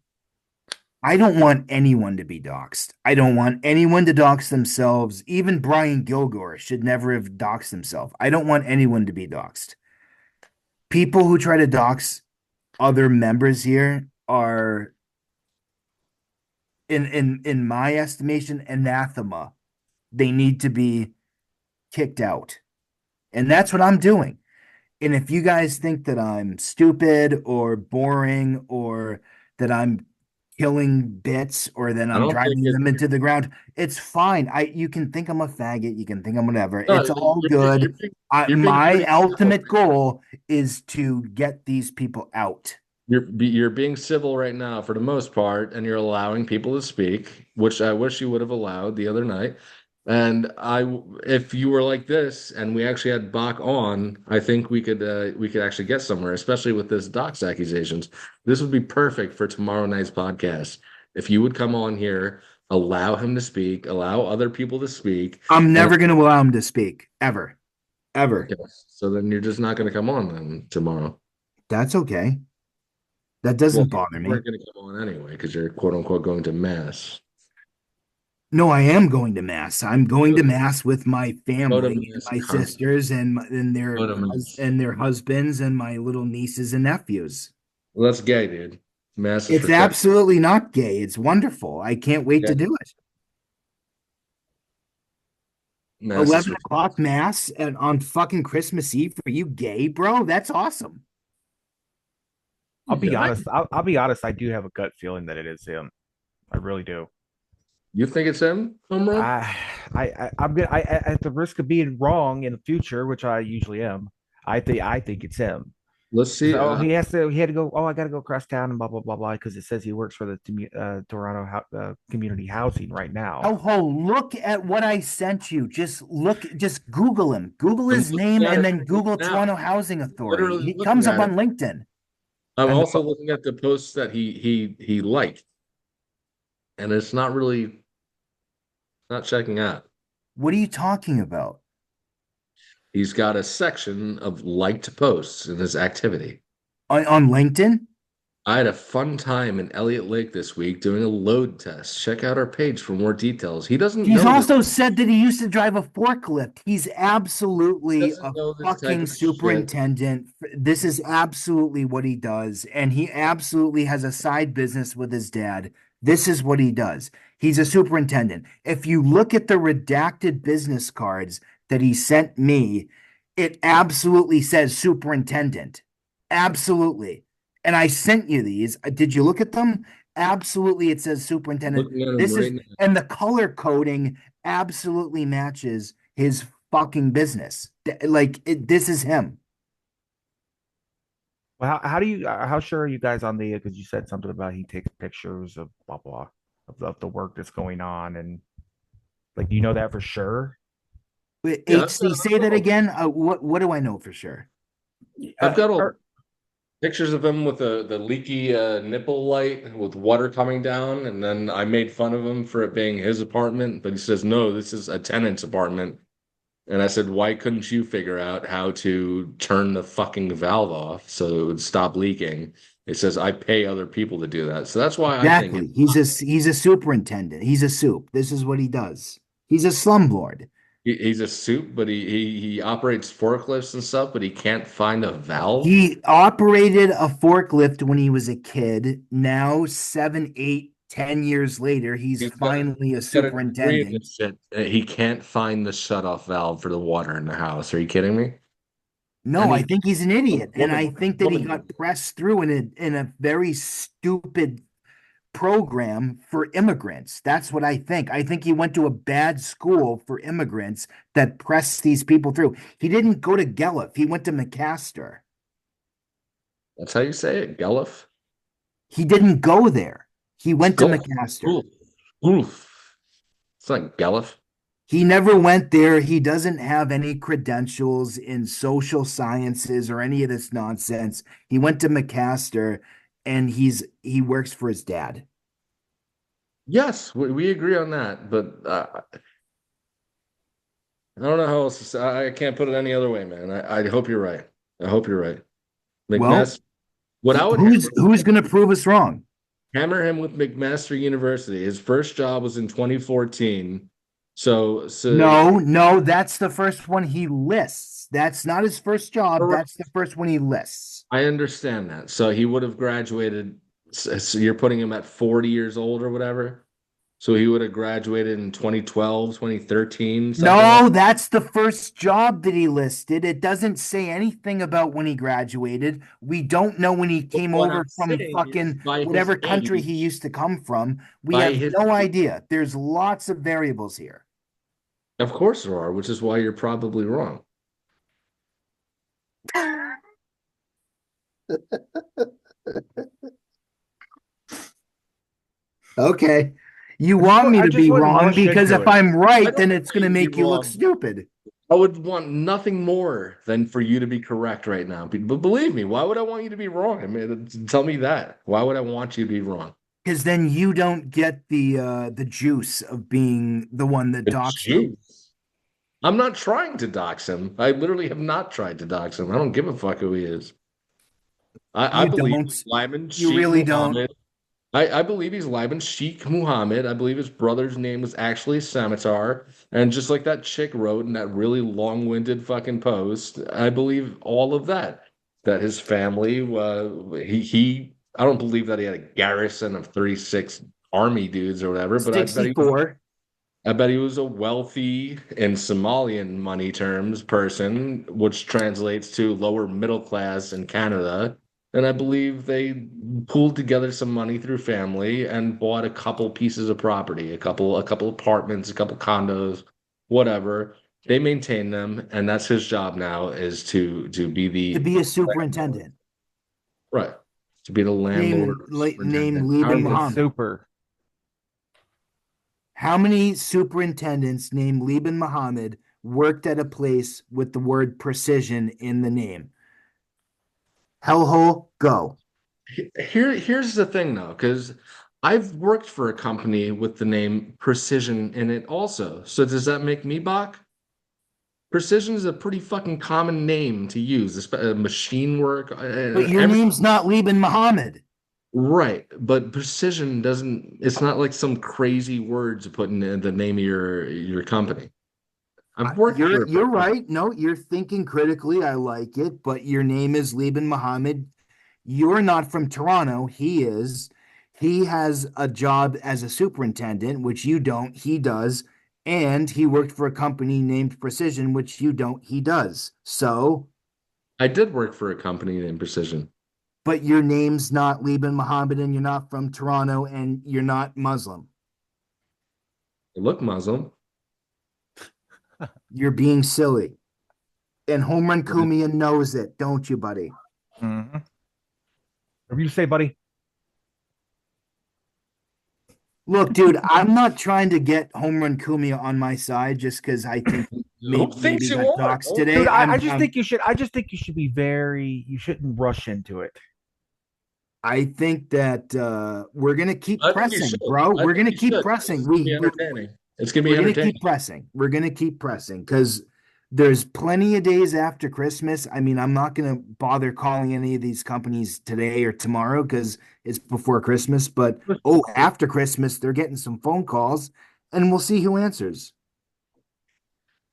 I don't want anyone to be doxxed. I don't want anyone to dox themselves. Even Brian Gilgore should never have doxed himself. I don't want anyone to be doxxed. People who try to dox other members here are, in my estimation, anathema. They need to be kicked out. And that's what I'm doing. And if you guys think that I'm stupid or boring or that I'm killing bits or that I I'm don't think driving it. them into the ground, it's fine. You can think I'm a faggot, you can think I'm whatever. No, It's all good. you're being My pretty civil. ultimate goal is to get these people out. You're being civil right now for the most part, and you're allowing people to speak, which I wish you would have allowed the other night. And if you were like this, and we actually had Bach on, I think we could actually get somewhere, especially with this dox accusations. This would be perfect for tomorrow night's podcast. If you would come on here, allow him to speak, allow other people to speak, I'm and never going to allow him to speak ever, ever. okay, so then you're just not going to come on then tomorrow. That's okay. That Well, doesn't you bother me. weren't going to come on anyway because you're quote unquote going to mass. No, I am going to mass. I'm going to mass with my Go to family and mass, my cunt. sisters Go to mass. and their husbands and my little nieces and nephews. Well, that's gay, dude. Mass is It's for sex. absolutely not gay. It's wonderful. I can't wait Yeah, to do it. mass is 11 for. o'clock mass and on fucking Christmas Eve for you gay, bro? That's awesome. I'll be Yeah. honest. I'll be honest. I do have a gut feeling that it is him. I really do. You think it's him, Homer? I'm gonna. At the risk of being wrong in the future, which I usually am, I think it's him. Let's see. So he had to go. Oh, I got to go across town and blah blah blah blah because it says he works for the Toronto community housing right now. Oh, look at what I sent you. Just Google him. Google I'm his looking name at and it then right Google now. Toronto Housing I'm Authority. literally He looking comes up at it. on LinkedIn. I'm And also looking at the posts that he liked, and it's not really not checking out. What are you talking about? He's got a section of liked posts in his activity. On LinkedIn? I had a fun time in Elliott Lake this week doing a load test. Check out our page for more details. He doesn't He's know this. also said that he used to drive a forklift. He's He absolutely doesn't a know this type fucking of shit. superintendent. This is absolutely what he does. And he absolutely has a side business with his dad. This is what he does. He's a superintendent. If you look at the redacted business cards that he sent me, it absolutely says superintendent. Absolutely. And I sent you these. Did you look at them? Absolutely, it says I'm superintendent. looking at him This right is, now. and the color coding absolutely matches his fucking business. This is him. well, how do you? How sure are you guys on the? Because you said something about he takes pictures of blah blah of the work that's going on, and like, do you know that for sure? Yeah, HC, say that again. What do I know for sure? I've got all Or- pictures of him with the leaky nipple light with water coming down, and then I made fun of him for it being his apartment, but he says no, this is a tenant's apartment. And I said, why couldn't you figure out how to turn the fucking valve off so it would stop leaking? It says I pay other people to do that. So that's why I think Exactly. He's a superintendent. He's a soup. This is what he does. He's a slumlord. He's a soup, but he operates forklifts and stuff, but he can't find a valve. He operated a forklift when he was a kid. Now, 7, 8, 10 years later, he's finally a He's got a degree in superintendent. this shit. He can't find the shutoff valve for the water in the house. Are you kidding me? No, And I he's think he's an idiot, and I think that he woman. got pressed through in a very stupid program for immigrants. That's what I think. I think he went to a bad school for immigrants that pressed these people through. He didn't go to Guelph. He went to McMaster. That's how you say it, Guelph. He didn't go there. He went to Gulf. McMaster. Oof. It's not Guelph. He never went there. He doesn't have any credentials in social sciences or any of this nonsense. He went to McMaster and he works for his dad. Yes, we agree on that, but I don't know how else to say. I can't put it any other way, man. I hope you're right. I hope you're right. Well, McMaster. What I would who's going to prove us wrong? hammer him with McMaster University. His first job was in 2014. So No, that's the first one he lists. That's not his first job. That's the first one he lists. I understand that. So he would have graduated. So you're putting him at 40 years old or whatever. So he would have graduated in 2012, 2013. No, that's the first job that he listed. It doesn't say anything about when he graduated. We don't know when he came What over I'm from saying is fucking by his whatever country age, he used to come from. We by have his no idea. There's lots of variables here. Of course there are, which is why you're probably wrong. Okay. You want me I to just be wouldn't wrong rush because into if it. I'm I right, don't then it's going to want you to make be you look wrong. stupid. I would want nothing more than for you to be correct right now. But believe me, why would I want you to be wrong? I mean, tell me that. Why would I want you to be wrong? Because then you don't get the juice of being the one that doxed him. Juice. I'm not trying to dox him. I literally have not tried to dox him. I don't give a fuck who he is. I You believe don't. he's Lyman You Sheikh really don't. Muhammad. I believe he's Lyman Sheikh Muhammad. I believe his brother's name was actually Scimitar. And just like that chick wrote in that really long-winded fucking post, I believe all of that. That his family, I don't believe that he had a garrison of 36 army dudes or whatever, but 64. I bet he was a wealthy in Somalian money terms person, which translates to lower middle class in Canada. And I believe they pooled together some money through family and bought a couple pieces of property, a couple apartments, a couple condos, whatever. They maintain them, and that's his job now is to be To the be a superintendent. right, to be the landlord, Name superintendent. Liban He's a Muhammad. super. How many superintendents named Liban Muhammad worked at a place with the word precision in the name? Hellhole, go. Here's the thing though, because I've worked for a company with the name Precision in it also. So does that make me Bach? Precision is a pretty fucking common name to use, machine work. But your name's not Liban Muhammad. Right, but precision doesn't. It's not like some crazy words to put in the name of your company. I've worked for. You're right. No, you're thinking critically. I like it, but your name is Liban Muhammad. You're not from Toronto. He is. He has a job as a superintendent, which you don't. He does. And he worked for a company named Precision, which you don't. He does. So, I did work for a company named Precision. but your name's not Liban Muhammad, and you're not from Toronto, and you're not Muslim. I look Muslim. You're being silly. And Homer Kumia knows it, don't you, buddy? Mm-hmm. Whatever you say, buddy. Look, dude, I'm not trying to get Home Run Kumia on my side just because I think Who maybe thinks you got are? doxxed today. Dude, I just think you should. I just think you should be very. You shouldn't rush into it. I think that we're gonna keep I think you pressing, should. bro. I We're think gonna you keep should. pressing. It's gonna be entertaining. It's gonna be We're gonna entertaining. keep pressing. We're gonna keep pressing because there's plenty of days after Christmas. I mean, I'm not gonna bother calling any of these companies today or tomorrow because it's before Christmas. But after Christmas, they're getting some phone calls, and we'll see who answers.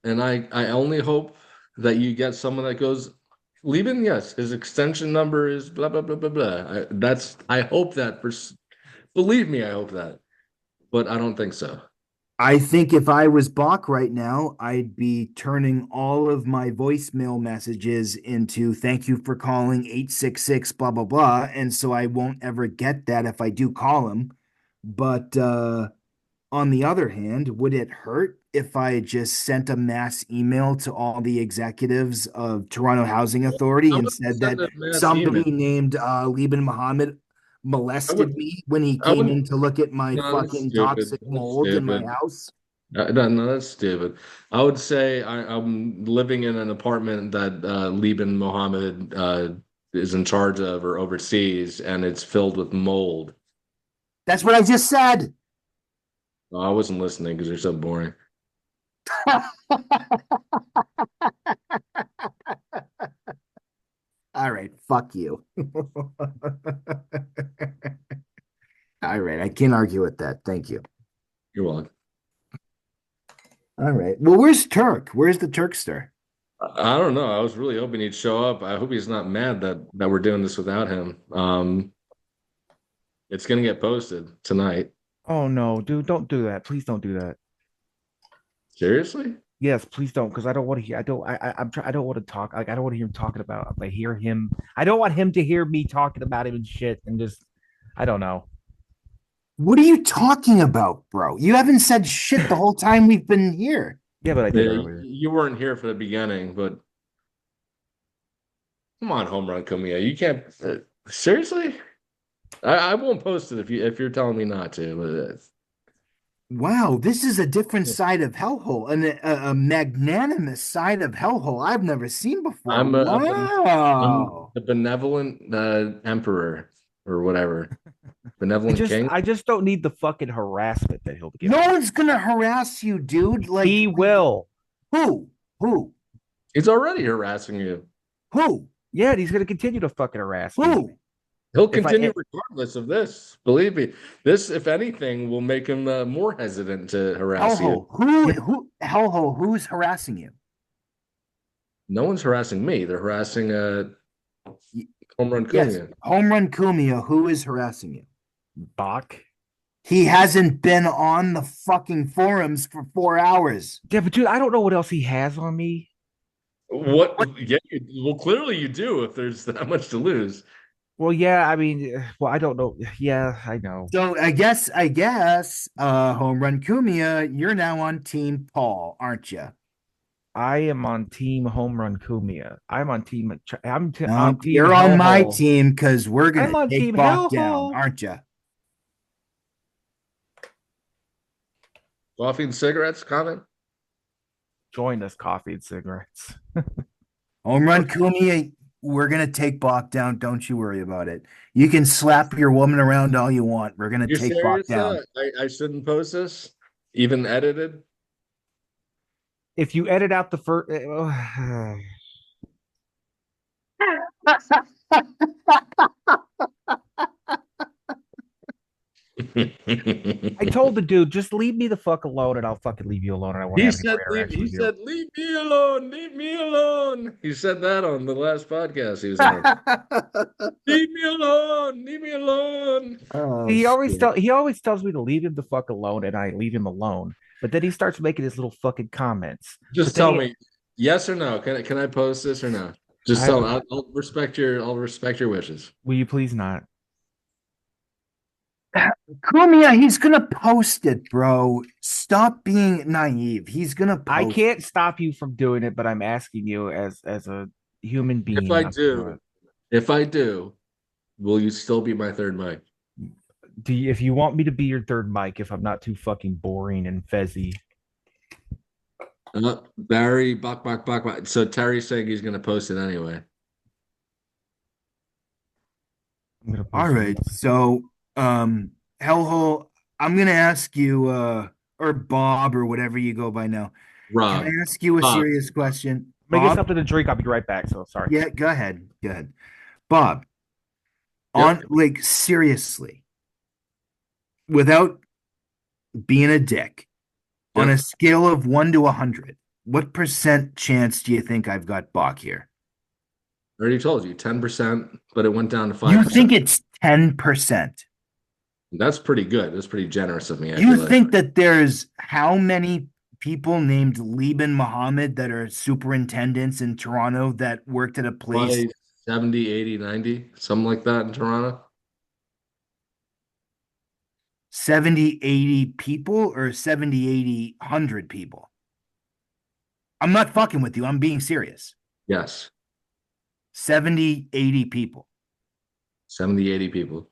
and I only hope that you get someone that goes, Lieben, yes, his extension number is blah blah blah blah blah. I hope that believe me, I hope that, but I don't think so. I think if I was Bach right now, I'd be turning all of my voicemail messages into thank you for calling 866 blah blah blah. And so I won't ever get that if I do call him. But on the other hand, would it hurt if I just sent a mass email to all the executives of Toronto Housing Authority I and wouldn't said send that a mass email. somebody named Liban Muhammad I molested would me when he I came wouldn't. in to look at my No, that's fucking stupid. toxic That's mold in my stupid. house? No, that's stupid. I would say I'm living in an apartment that Liban Mohammed is in charge of or oversees, and it's filled with mold. That's what I just said. Oh, I wasn't listening because you're so boring. All right, fuck you. All right, I can't argue with that. Thank you. You're welcome. All right. Well, where's Turk? Where's the Turkster? I don't know. I was really hoping he'd show up. I hope he's not mad that we're doing this without him. It's gonna get posted tonight. Oh no, dude, don't do that. Please don't do that. Seriously? Yes, please don't, because I don't want to hear. I don't. I'm trying. I don't want to talk. Like I don't want to hear him talking about. I hear him. I don't want him to hear me talking about him and shit. And just, I don't know. What are you talking about, bro? You haven't said shit the whole time we've been here. Yeah, but I did earlier. You weren't here for the beginning, but come on, home run Kumia. You can't seriously? I won't post it if you're telling me not to. But, Wow, this is a different side of Hellhole, a magnanimous side of Hellhole I've never seen before. I'm Wow. the benevolent emperor or whatever, benevolent king. I just don't need the fucking harassment that he'll get. No one's gonna harass you, dude. Like He will. who? Who? He's already harassing you. Who? Yeah, and he's gonna continue to fucking harass me. Who? He'll If I- continue regardless of this. Believe me, this, if anything, will make him more hesitant to harass you. Hellhole. Who? Hellhole. Who's harassing you? No one's harassing me. They're harassing home run Yes, Cunha. Home Run Kumia. Who is harassing you? Bach. He hasn't been on the fucking forums for 4 hours. Yeah, but dude, I don't know what else he has on me. What? Yeah. Well, clearly you do. If there's that much to lose. Well, yeah, I mean, well, I don't know. Yeah, I know. So I guess, Home Run Kumia, you're now on Team Paul, aren't you? I am on Team Home Run Kumia. I'm on Team. I'm No, on Team. you're on my Hellhole. team because we're I'm gonna on take Team Bach down, Hellhole. aren't you? Coffee and cigarettes. Comment. Join us, coffee and cigarettes. Home Run Kumia, we're gonna take Bach down. Don't you worry about it. You can slap your woman around all you want. We're gonna You're take Bach serious? down. I shouldn't post this, even edited. If you edit out the first, I told the dude, just leave me the fuck alone, and I'll fucking leave you alone, and I won't He have any said, more interaction he with you. said, leave me alone, leave me alone. He said that on the last podcast he was on. Leave me alone, leave me alone. Oh, He always shit. he always tells me to leave him the fuck alone, and I leave him alone. But then he starts making his little fucking comments. Just But then tell he- me, yes or no. Can I post this or no? Just I- tell me. I'll respect your wishes. Will you please not? Kumia, he's gonna post it, bro. Stop being naive. He's gonna post. I can't stop you from doing it, but I'm asking you as a human being. If I not to do do, it. will you still be my third mic? If you want me to be your third mic, if I'm not too fucking boring and fezzy. Barry, Bach. So Terry's saying he's gonna post it anyway. I'm gonna post All it. right. So, Hellhole, I'm gonna ask you, or Bob, or whatever you go by now. Rob, Can I ask you a Bob. serious question? Make it Bob? something to drink. I'll be right back. So sorry. Yeah, go ahead. Go ahead. Bob, Yep. on like seriously, without being a dick, on Yep. a scale of 1 to 100, what percent chance do you think I've got Boq here? I already told you 10%, but it went down to You 5%. think it's 10%? That's pretty good. That's pretty generous of me. I You feel like think that there's how many people named Liban Mohammed that are superintendents in Toronto that worked at a place probably 70, 80, 90, something like that in Toronto. 70, 80 people or 70, 80, 100 people? I'm not fucking with you. I'm being serious. Yes, 70, 80 people. 70, 80 people.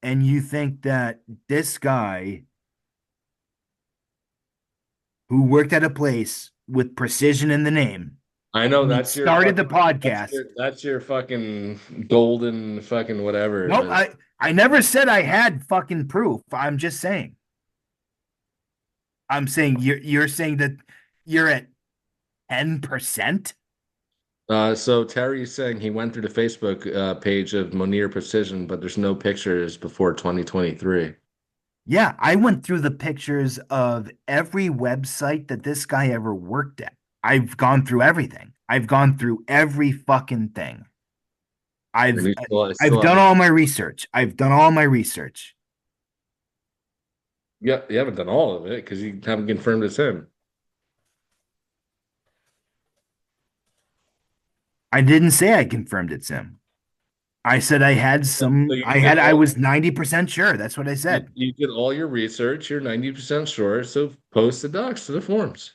And you think that this guy who worked at a place with precision in the name, I know and he that's your started the fucking podcast. that's your fucking golden fucking whatever. Nope, But I never said I had fucking proof. I'm just saying. I'm saying you're saying that you're at 10%? so Terry's saying he went through the Facebook page of Monier Precision, but there's no pictures before 2023. Yeah, I went through the pictures of every website that this guy ever worked at. I've gone through everything. I've gone through every fucking thing. And I've he I've still done haven't. all my research. I've done all my research. Yeah, you haven't done all of it because you haven't confirmed it's him. I didn't say I confirmed it's him. I said I had So some you I did had I all was 90% sure. That's what I said. you did all your research. You're 90% sure. So post the docs to the forums.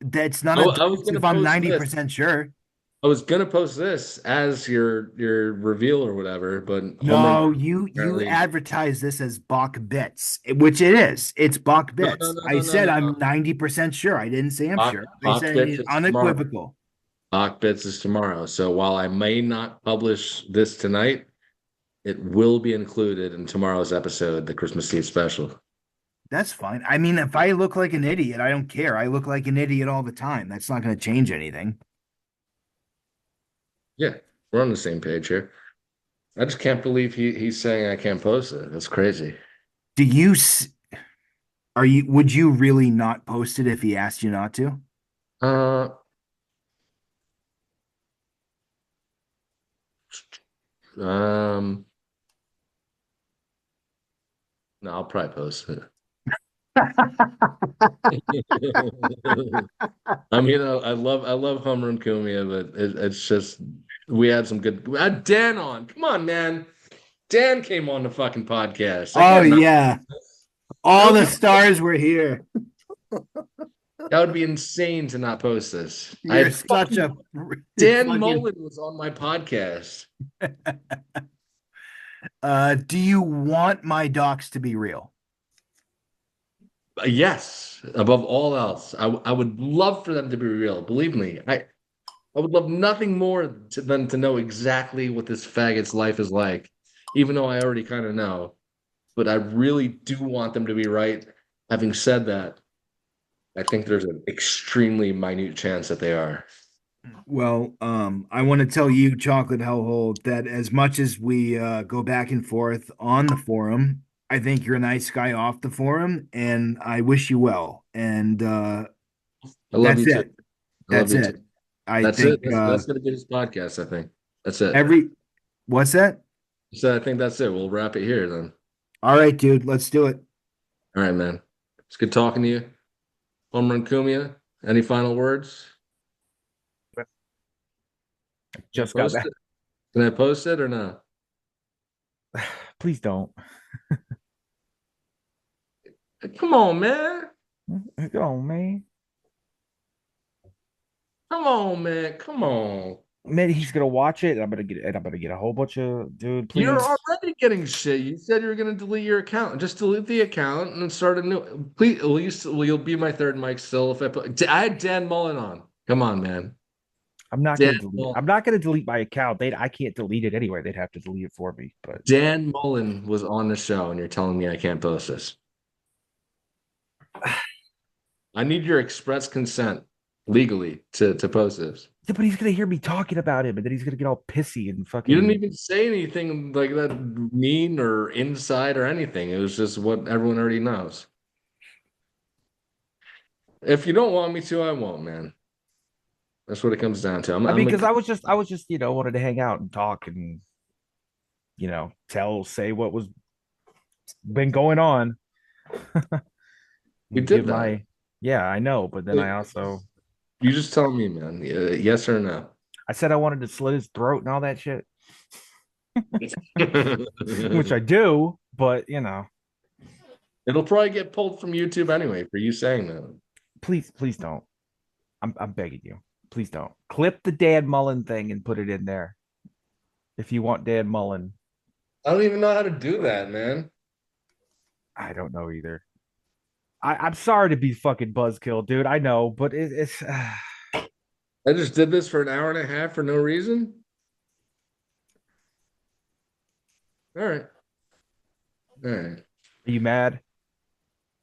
That's not a I was dox gonna if I'm post this. 90% sure. I was gonna post this as your reveal or whatever, but home run No, you apparently. advertise this as Bach Bits, which it is. It's Bach No, no, Bits. no, I no, no, said no, I'm no. 90% sure. I didn't say I'm Hawk, sure. I Hawk said Bits it's is tomorrow. unequivocal. Hawk Bits is tomorrow. So while I may not publish this tonight, it will be included in tomorrow's episode, the Christmas Eve special. That's fine. I mean, if I look like an idiot, I don't care. I look like an idiot all the time. That's not going to change anything. Yeah, we're on the same page here. I just can't believe he's saying I can't post it. That's crazy. Do you are you would you really not post it if he asked you not to? Uh, um, no, I'll probably post it. I mean, I love Homer and Kumia, but it's just we had some good. We had Dan on. Come on, man. Dan came on the fucking podcast. I Oh can't not. yeah. That All would the be stars were here. that would be insane to not post this. I You're had such fucking a Dan fucking Mullen was on my podcast. do you want my docs to be real? Yes, above all else, I would love for them to be real. Believe me, I would love nothing more than to know exactly what this faggot's life is like, even though I already kind of know. But I really do want them to be right. Having said that, I think there's an extremely minute chance that they are. Well, I want to tell you, Chocolate Hellhole, that as much as we go back and forth on the forum, I think you're a nice guy off the forum, and I wish you well. And I love that's you too. it. I love That's you too. it. I That's it. think That's gonna be this podcast. I think that's it. every what's that? So I think that's it. We'll wrap it here then. All right, dude, let's do it. All right, man. It's good talking to you. Home run Kumia. Any final words? Just got back. Can I post it or not? Please don't. Come on, man. Oh man. Come on, man. Come on. Man, he's gonna watch it, and I'm gonna get a whole bunch of dude. Please. You're already getting shit. You said you were gonna delete your account. Just delete the account and then start a new. Please, will you'll be my third mic still if I put. I had Dan Mullen on. Come on, man. I'm not Dan gonna delete. Mullen. I'm not gonna delete my account. I can't delete it anyway. They'd have to delete it for me. But Dan Mullen was on the show, and you're telling me I can't post this. I need your express consent legally to post this. yeah, but he's gonna hear me talking about him, and then he's gonna get all pissy and fucking. You didn't even say anything like that mean or inside or anything. It was just what everyone already knows. If you don't want me to, I won't, man. That's what it comes down to. I mean, because I was just, wanted to hang out and talk and, say what was been going on. We Give did that. my, yeah, I know, but then I also, You just tell me, man. Yes or no. I said I wanted to slit his throat and all that shit, which I do, but It'll probably get pulled from YouTube anyway for you saying that. please don't. I'm begging you, please don't clip the Dan Mullen thing and put it in there if you want Dan Mullen. I don't even know how to do that, man. I don't know either. I'm sorry to be fucking buzzkill, dude. I know, but it's I just did this for an hour and a half for no reason. All right. All right. Are you mad?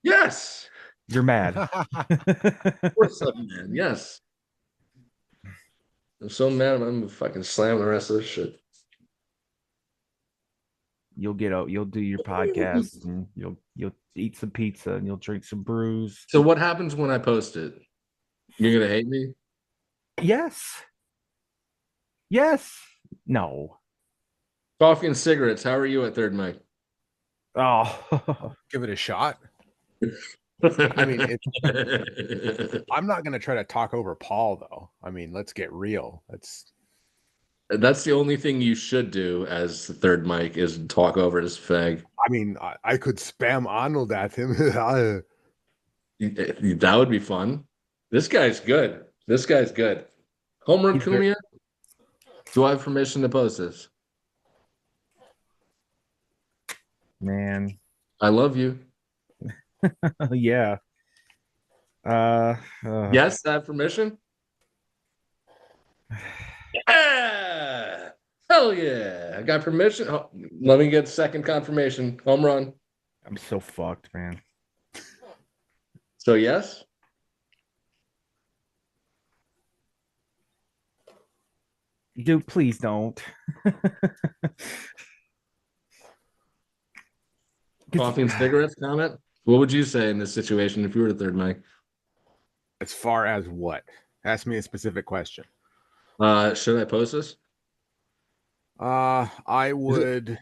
Yes. You're mad. Of course I'm mad. Yes. I'm so mad I'm gonna fucking slam the rest of this shit. You'll get out. You'll do your podcast, and you'll eat some pizza, and you'll drink some brews. So what happens when I post it? You're gonna hate me? Yes. Yes. No. Coffee and cigarettes. How are you at third mic? Oh. Give it a shot. I mean, I'm not going to try to talk over Paul, though. I mean, let's get real. That's the only thing you should do as the third mic is talk over his fag. I mean, I could spam Arnold at him. That would be fun. This guy's good. This guy's good. Home run Cunha. Do I have permission to post this? Man. I love you. Yeah. Yes, I have permission. Yeah. Hell yeah. I got permission. Oh, let me get second confirmation. Home run. I'm so fucked, man. So yes. Dude, please don't. Coffee and cigarettes comment. What would you say in this situation if you were the third mic? As far as what? Ask me a specific question. Should I post this? I would,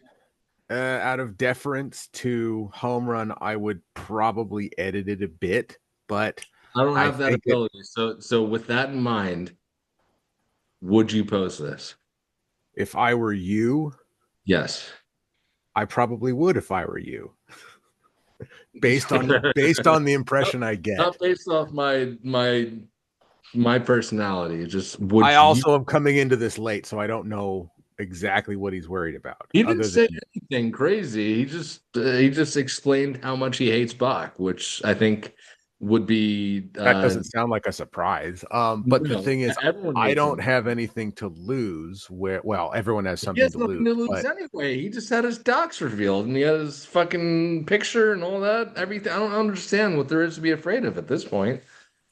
out of deference to Home Run, I would probably edit it a bit, but I don't have that ability. So with that in mind, would you post this? If I were you, yes, I probably would. If I were you, based on the impression I get, not based off my personality. Just would. I also am coming into this late, so I don't know exactly what he's worried about. He didn't say anything crazy. He just explained how much he hates Boq, which I think would be that doesn't sound like a surprise. But the thing is, I don't have anything to lose. Everyone has something to lose. Anyway. He just had his docs revealed, and he had his fucking picture and all that. Everything. I don't understand what there is to be afraid of at this point.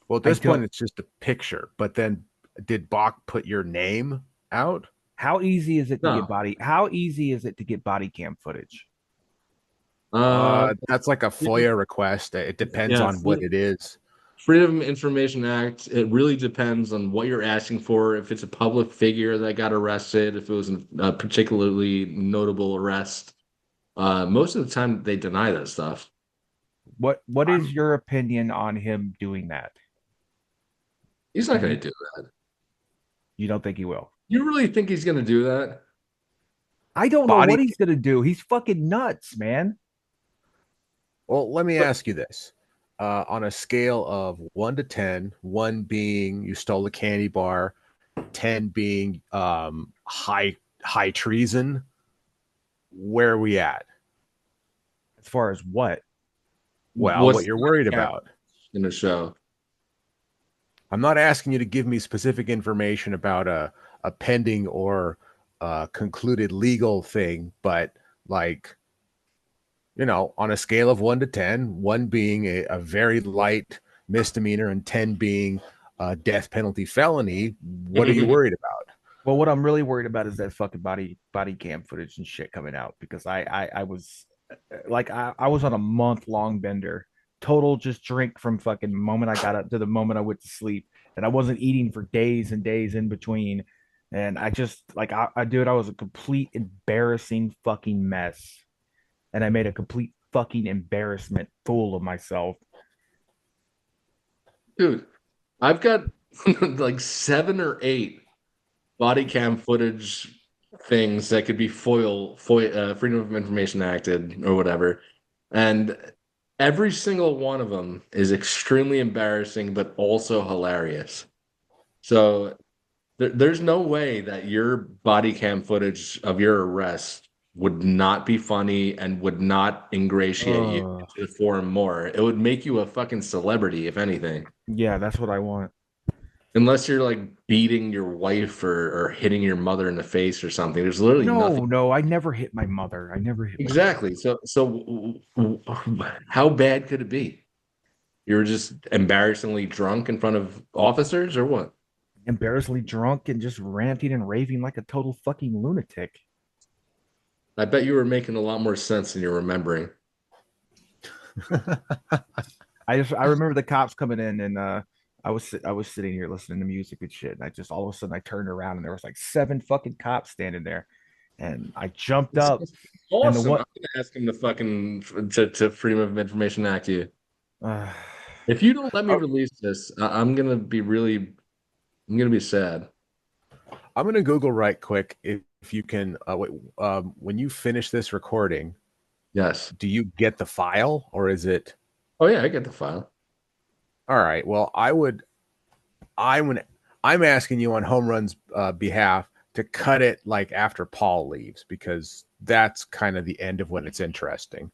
Well, at this point, it's just a picture. But then, did Boq put your name out? How easy is it to get body? How easy is it to get body cam footage? That's like a FOIA request. It depends on what it is. Freedom of Information Act. It really depends on what you're asking for. If it's a public figure that got arrested, if it was a particularly notable arrest, most of the time they deny that stuff. What is your opinion on him doing that? He's not going to do that. You don't think he will? You really think he's going to do that? I don't know what he's going to do. He's fucking nuts, man. Well, let me ask you this. On a scale of 1 to 10, 1 being you stole a candy bar, 10 being high treason, where are we at? As far as what? Well, what you're worried about in the show. I'm not asking you to give me specific information about a pending or concluded legal thing, but like, on a scale of 1 to 10, 1 being a very light misdemeanor and 10 being a death penalty felony, what are you worried about? Well, what I'm really worried about is that fucking body cam footage and shit coming out, because I was like, I was on a month-long bender total just drink from fucking moment I got up to the moment I went to sleep, and I wasn't eating for days and days in between. And I just like I dude, I was a complete embarrassing fucking mess, and I made a complete fucking embarrassment fool of myself. Dude, I've got like 7 or 8 body cam footage things that could be Freedom of Information acted or whatever. And every single one of them is extremely embarrassing, but also hilarious. So there's no way that your body cam footage of your arrest would not be funny and would not ingratiate you Oh, into the forum more. It would make you a fucking celebrity, if anything. yeah, that's what I want. Unless you're like beating your wife or hitting your mother in the face or something. There's literally nothing. No, no, I never hit my mother. I never hit my mother. Exactly. How bad could it be? You were just embarrassingly drunk in front of officers or what? Embarrassingly drunk and just ranting and raving like a total fucking lunatic. I bet you were making a lot more sense than you're remembering. I remember the cops coming in, and I was sitting here listening to music and shit. And I just all of a sudden I turned around and there was like 7 fucking cops standing there, and I jumped It's up, and the awesome. one I'm gonna ask him to to Freedom of Information Act you. uh, If you don't let me oh, release this, I'm gonna be I'm gonna be sad. I'm gonna Google right quick if you can. Wait, when you finish this recording, Yes. do you get the file or is it? Oh yeah, I get the file. All right. Well, I'm asking you on Home Run's behalf to cut it like after Paul leaves because that's kind of the end of when it's interesting.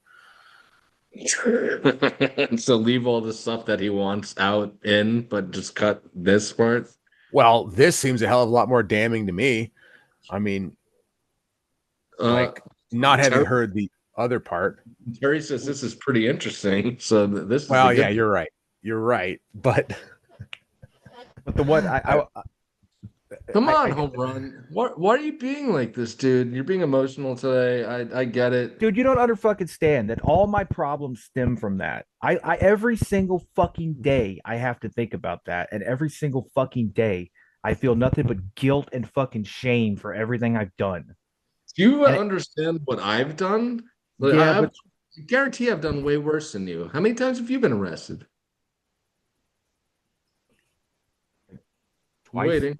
So leave all the stuff that he wants out in, but just cut this part. Well, this seems a hell of a lot more damning to me. I mean, Uh, like not having Terry, heard the other part. Terry says this is pretty interesting. So this is a Well, yeah, good. you're right. You're right. But but the one Come on, I home run. Why are you being like this, dude? You're being emotional today. I get it. dude, you don't under fucking stand that all my problems stem from that. I every single fucking day I have to think about that, and every single fucking day I feel nothing but guilt and fucking shame for everything I've done. Do you And understand what I've done? Like, yeah, I but guarantee I've done way worse than you. How many times have you been arrested? I'm twice. waiting.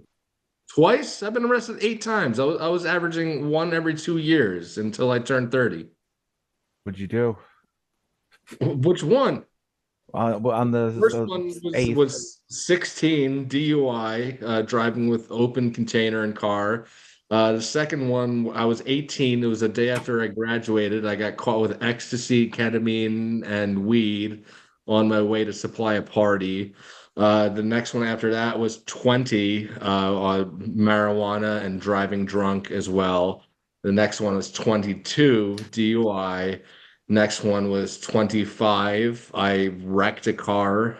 Twice? I've been arrested 8 times. I was averaging one every 2 years until I turned 30. What'd you do? Which one? Well, on First the one eighth. was 16 DUI, driving with open container and car. The second one, I was 18. It was a day after I graduated. I got caught with ecstasy, ketamine, and weed on my way to supply a party. The next one after that was 20, marijuana and driving drunk as well. The next one was 22 DUI. Next one was 25. I wrecked a car,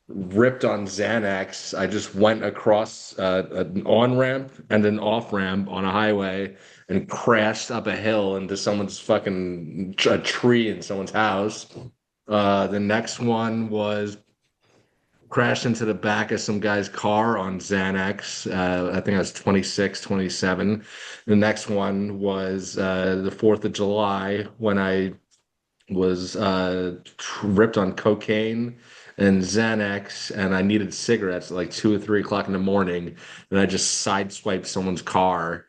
ripped on Xanax. I just went across an on ramp and an off ramp on a highway and crashed up a hill into someone's fucking a tree in someone's house. The next one was crashed into the back of some guy's car on Xanax. I think I was 26, 27. The next one was the 4th of July when I was ripped on cocaine and Xanax, and I needed cigarettes at like 2 or 3 o'clock in the morning, and I just sideswiped someone's car.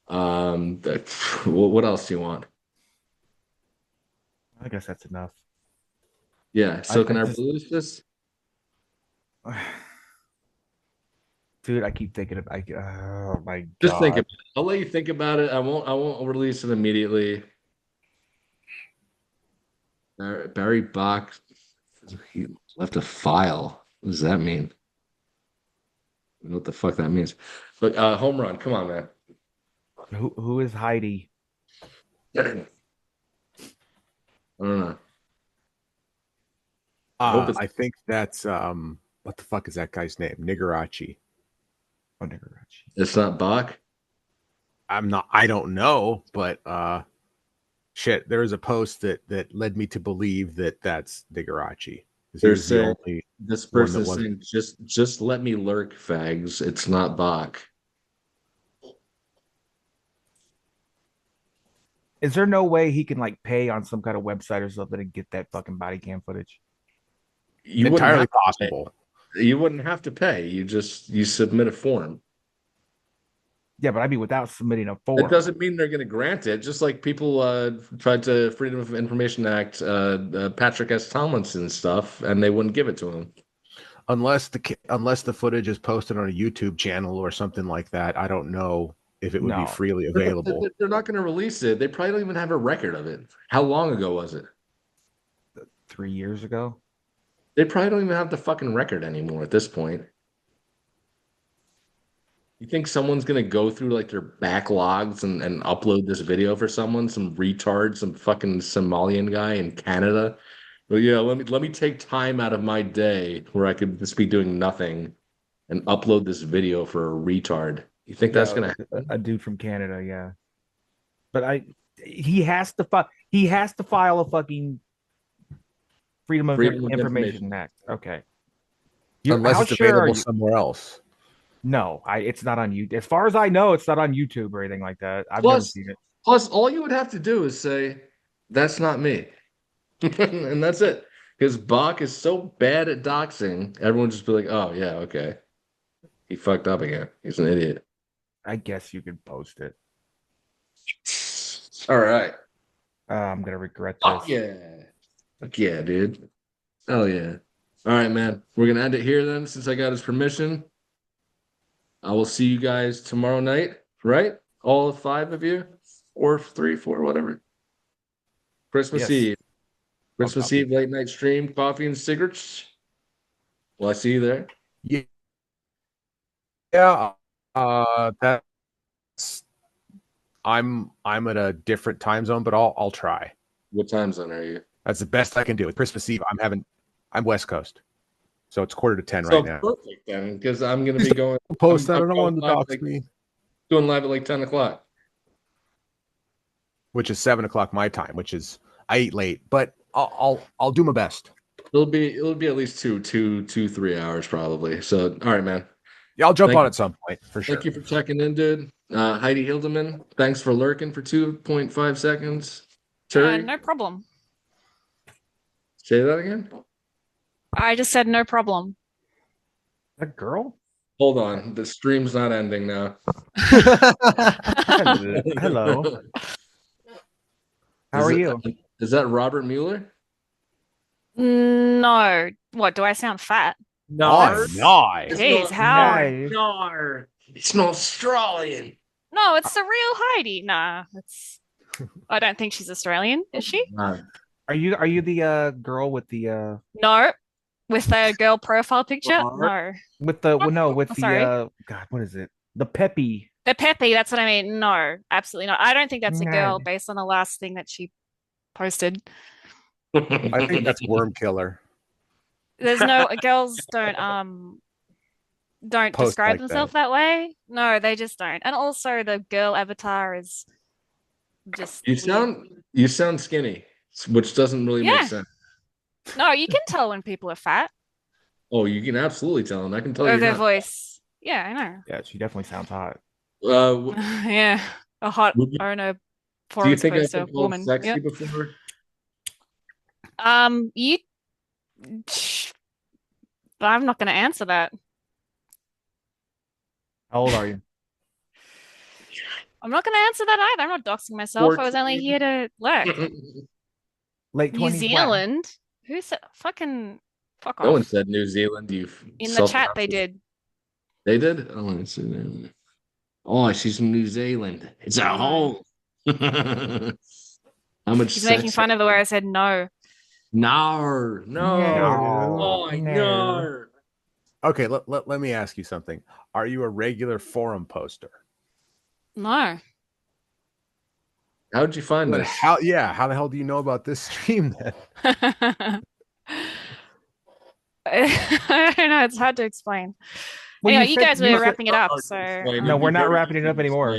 What else do you want? I guess that's enough. Yeah, so can I I just, release this? dude, I keep thinking of. Oh my Just think god, about it. I'll let you think about it. I won't release it immediately. Barry Boq, he left a file. What does that mean? I don't know what the fuck that means. But home run, come on, man. who is Heidi? I don't know. I hope it's I think that's what the fuck is that guy's name? Nigarachi. Oh, Nigarachi. it's not Bach. I don't know, but shit, there was a post that led me to believe that that's Nigarachi. Because he They're was the saying only this one person that is wasn't. saying just let me lurk, fags. It's not Boq. Is there no way he can like pay on some kind of website or something and get that fucking body cam footage? You wouldn't Entirely have to pay. possible. You wouldn't have to pay. You submit a form. Yeah, but I mean without submitting a It form. doesn't mean they're going to grant it. Just like people tried to Freedom of Information Act Patrick S. Tomlinson stuff, and they wouldn't give it to him. Unless the footage is posted on a YouTube channel or something like that, I don't know if it would be No. freely available. They're not going to release it. They probably don't even have a record of it. How long ago was it? 3 years ago. They probably don't even have the fucking record anymore at this point. You think someone's gonna go through like their backlogs and upload this video for someone, some retard, some fucking Somalian guy in Canada? But yeah, let me take time out of my day where I could just be doing nothing and upload this video for a retard. You think that's Yeah, gonna a happen? dude from Canada, yeah. But he has to file a fucking Freedom of Freedom of Information information. Act. Okay. Unless How it's sure are available you? somewhere else. No, it's not on you. As far as I know, it's not on YouTube or anything like that. I've never Plus, seen it. plus, all you would have to do is say, "That's not me," and that's it. Because Bach is so bad at doxing, everyone just be like, "Oh yeah, okay, he fucked up again. He's an idiot." I guess you could post it. All right. I'm gonna regret Fuck this. yeah. Fuck yeah, dude. Hell yeah. All right, man. We're gonna end it here then, since I got his permission. I will see you guys tomorrow night, right? All five of you, or three, four, whatever. Christmas Yes. Eve. I'll Christmas copy. Eve late night stream, coffee and cigarettes. Well, I see you there. Yeah, that's I'm at a different time zone, but I'll try. What time zone are you? That's the best I can do. With Christmas Eve, I'm West Coast, so it's 9:45 So right now. perfect then, because I'm gonna be going. Post that. I'm I don't going want to live dox me, doing live at like 10 o'clock. which is 7 o'clock my time, which is I eat late, but I'll do my best. It'll be at least 3 hours probably. So all right, man. Yeah, I'll jump Thank on you. at some point for sure. Thank you for checking in, dude. Heidi Hildeman, thanks for lurking for 2.5 seconds. Terry, No problem. say that again. I just said no problem. A girl? Hold on, the stream's not ending now. Hello. How are you? Is that Robert Mueller? No. What, do I sound fat? No, Jeez, how? Nice. Nar. It's an Australian. No, it's the real Heidi. Nah, it's. I don't think she's Australian, is she? Are you the girl with the No. With the girl profile picture? No. with the well, no with I'm the sorry. God, what is it? The peppy. The Peppy, that's what I mean. No, absolutely not. I don't think that's a girl Nah. based on the last thing that she posted. I think that's Worm Killer. There's no girls don't Post describe like themselves that way. No, they just don't. And also the girl avatar is just You weird. sound skinny, which doesn't really make Yeah. sense. No, you can tell when people are fat Oh, you can absolutely tell them. I can tell or you're their not. voice. Yeah, I know. Yeah, she definitely sounds hot. Yeah, a hot Would you- or no do you forums think I've poster been called woman. sexy Yep. before? You. I'm not going to answer that. How old are you? I'm not going to answer that either. I'm not doxing myself. I was only 14. here to lurk. Late New 20s. Wow. Zealand. Who said fucking fuck No one off? said New Zealand. You In the chat, they did. They did? Oh, let's see there. Oh, she's from New Zealand. It's a hole. How much He's making sex? fun of the way I said no. No. Oh, I know. Okay, let me ask you something. Are you a regular forum poster? No. How'd you find Then this? how the hell do you know about this stream then? I don't know. It's hard to explain. Well, Anyway, you said- guys were wrapping it up, so No, we're not wrapping it up anymore.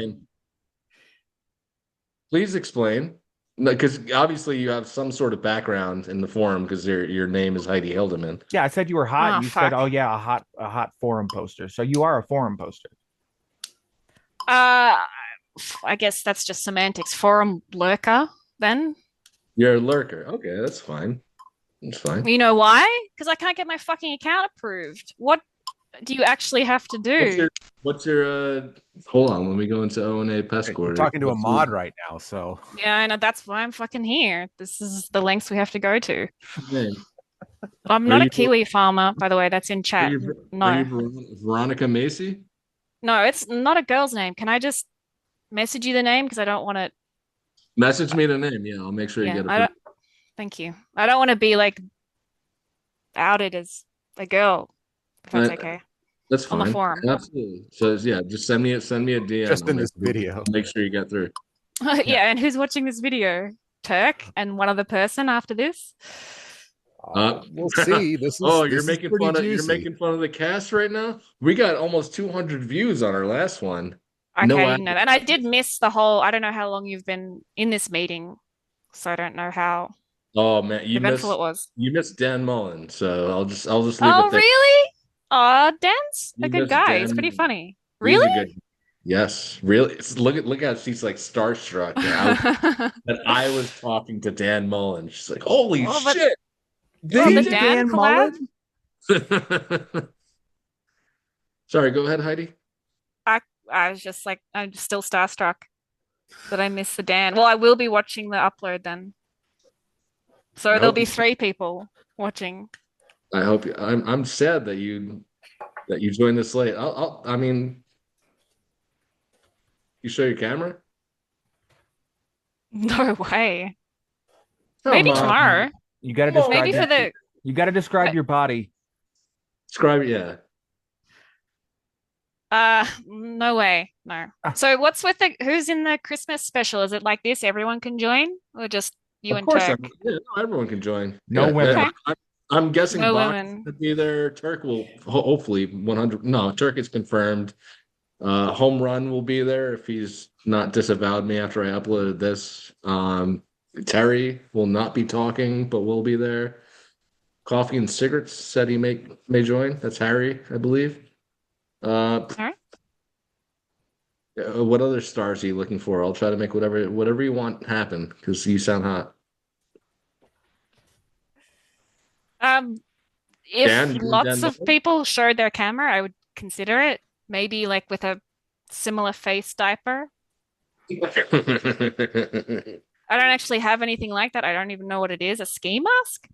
Please explain. Because obviously you have some sort of background in the forum because your name is Heidi Hildeman. Yeah, I said you were hot. Oh, And you said, fuck. "Oh yeah, a hot forum poster." So you are a forum poster. Uh, I guess that's just semantics. Forum lurker, then. You're a lurker. Okay, that's fine. That's fine. You know why? Because I can't get my fucking account approved. What do you actually have to What's do? your what's your hold on, let me go into O&A pest You're quarter. talking to a mod right now, so Yeah, I know that's why I'm fucking here. This is the lengths we have to go to. name? I'm Are not a you kiwi farmer, by the way. That's in are chat. you No, Veronica Macy? no, it's not a girl's name. Can I just message you the name? Because I don't want to. Message me the name. Yeah, I'll make sure you Yeah, get I approved. don't. Thank you. I don't want to be like outed as a girl, if that's Uh, okay, that's on the fine. forum. Absolutely. So yeah, just send me a DM. just in this video. I'll make sure you get through. Yeah, and who's watching this video? Turk and one other person after this. We'll see. This Oh, is this is pretty you're juicy. making fun of the cast right now? We got almost 200 views on our last one. Okay, No I ad. didn't know that. And I did miss the whole, I don't know how long you've been in this meeting, so I don't know how Oh man, eventful it was. you missed Dan Mullen. So I'll just leave it Oh, there. really? Oh, Dan's a You good missed guy. He's Dan pretty Mullen. funny. He's Really? a good. Yes, really. Look how she's like starstruck that I was talking to Dan Mullen. She's like, "Holy Well, but shit, the The DJ!" Dan Dan collab? Mullen? Sorry, go ahead, Heidi. I I was just like, I'm still starstruck that I missed the Dan. Well, I will be watching the upload then. So I there'll hope be you. 3 people watching. I hope you. I'm sad that you joined this late. I mean, you show your camera. No way. Come Maybe on, tomorrow. You got to come on. Maybe describe for your. the You got to describe your body. Subscribe. Yeah. no way. No. Ah, So what's with the who's in the Christmas special? Is it like this? Everyone can join? Or just you Of and course, Turk? yeah, no, everyone can join. no Yeah, women. Okay. I'm guessing No Boq women. will be there. Turk will hopefully 100. No, Turk is confirmed. Home Run will be there if he's not disavowed me after I uploaded this. Terry will not be talking, but will be there. Coffee and Cigarettes said he may join. That's Harry, I believe. Uh, All right. what other stars are you looking for? I'll try to make whatever you want happen because you sound hot. Um, if Dan, you doing Dan lots of people showed their camera, I would consider it. Maybe like with a similar face diaper. Mullen? I don't actually have anything like that. I don't even know what it is. A ski mask?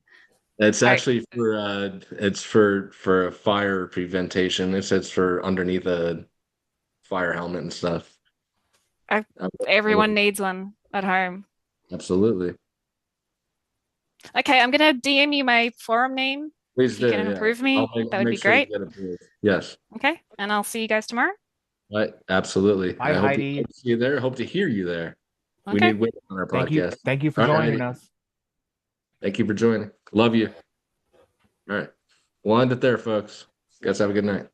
It's I actually for it's for a fire prevention. It's for underneath a fire helmet and stuff. I everyone needs one at home. Absolutely. Okay, I'm gonna DM you my forum name. Please If you do, can yeah. approve me, I'll that would make be sure you great. get approved. Yes. Okay, and I'll see you guys tomorrow. Right. Absolutely. Hi, Hope Heidi. to see you there. Hope to hear you there. We Okay. need women on our Thank you. podcast. Thank you for All right, joining Heidi. us. Thank you for joining. Love you. All right. We'll end it there, folks. Guys, have a good night.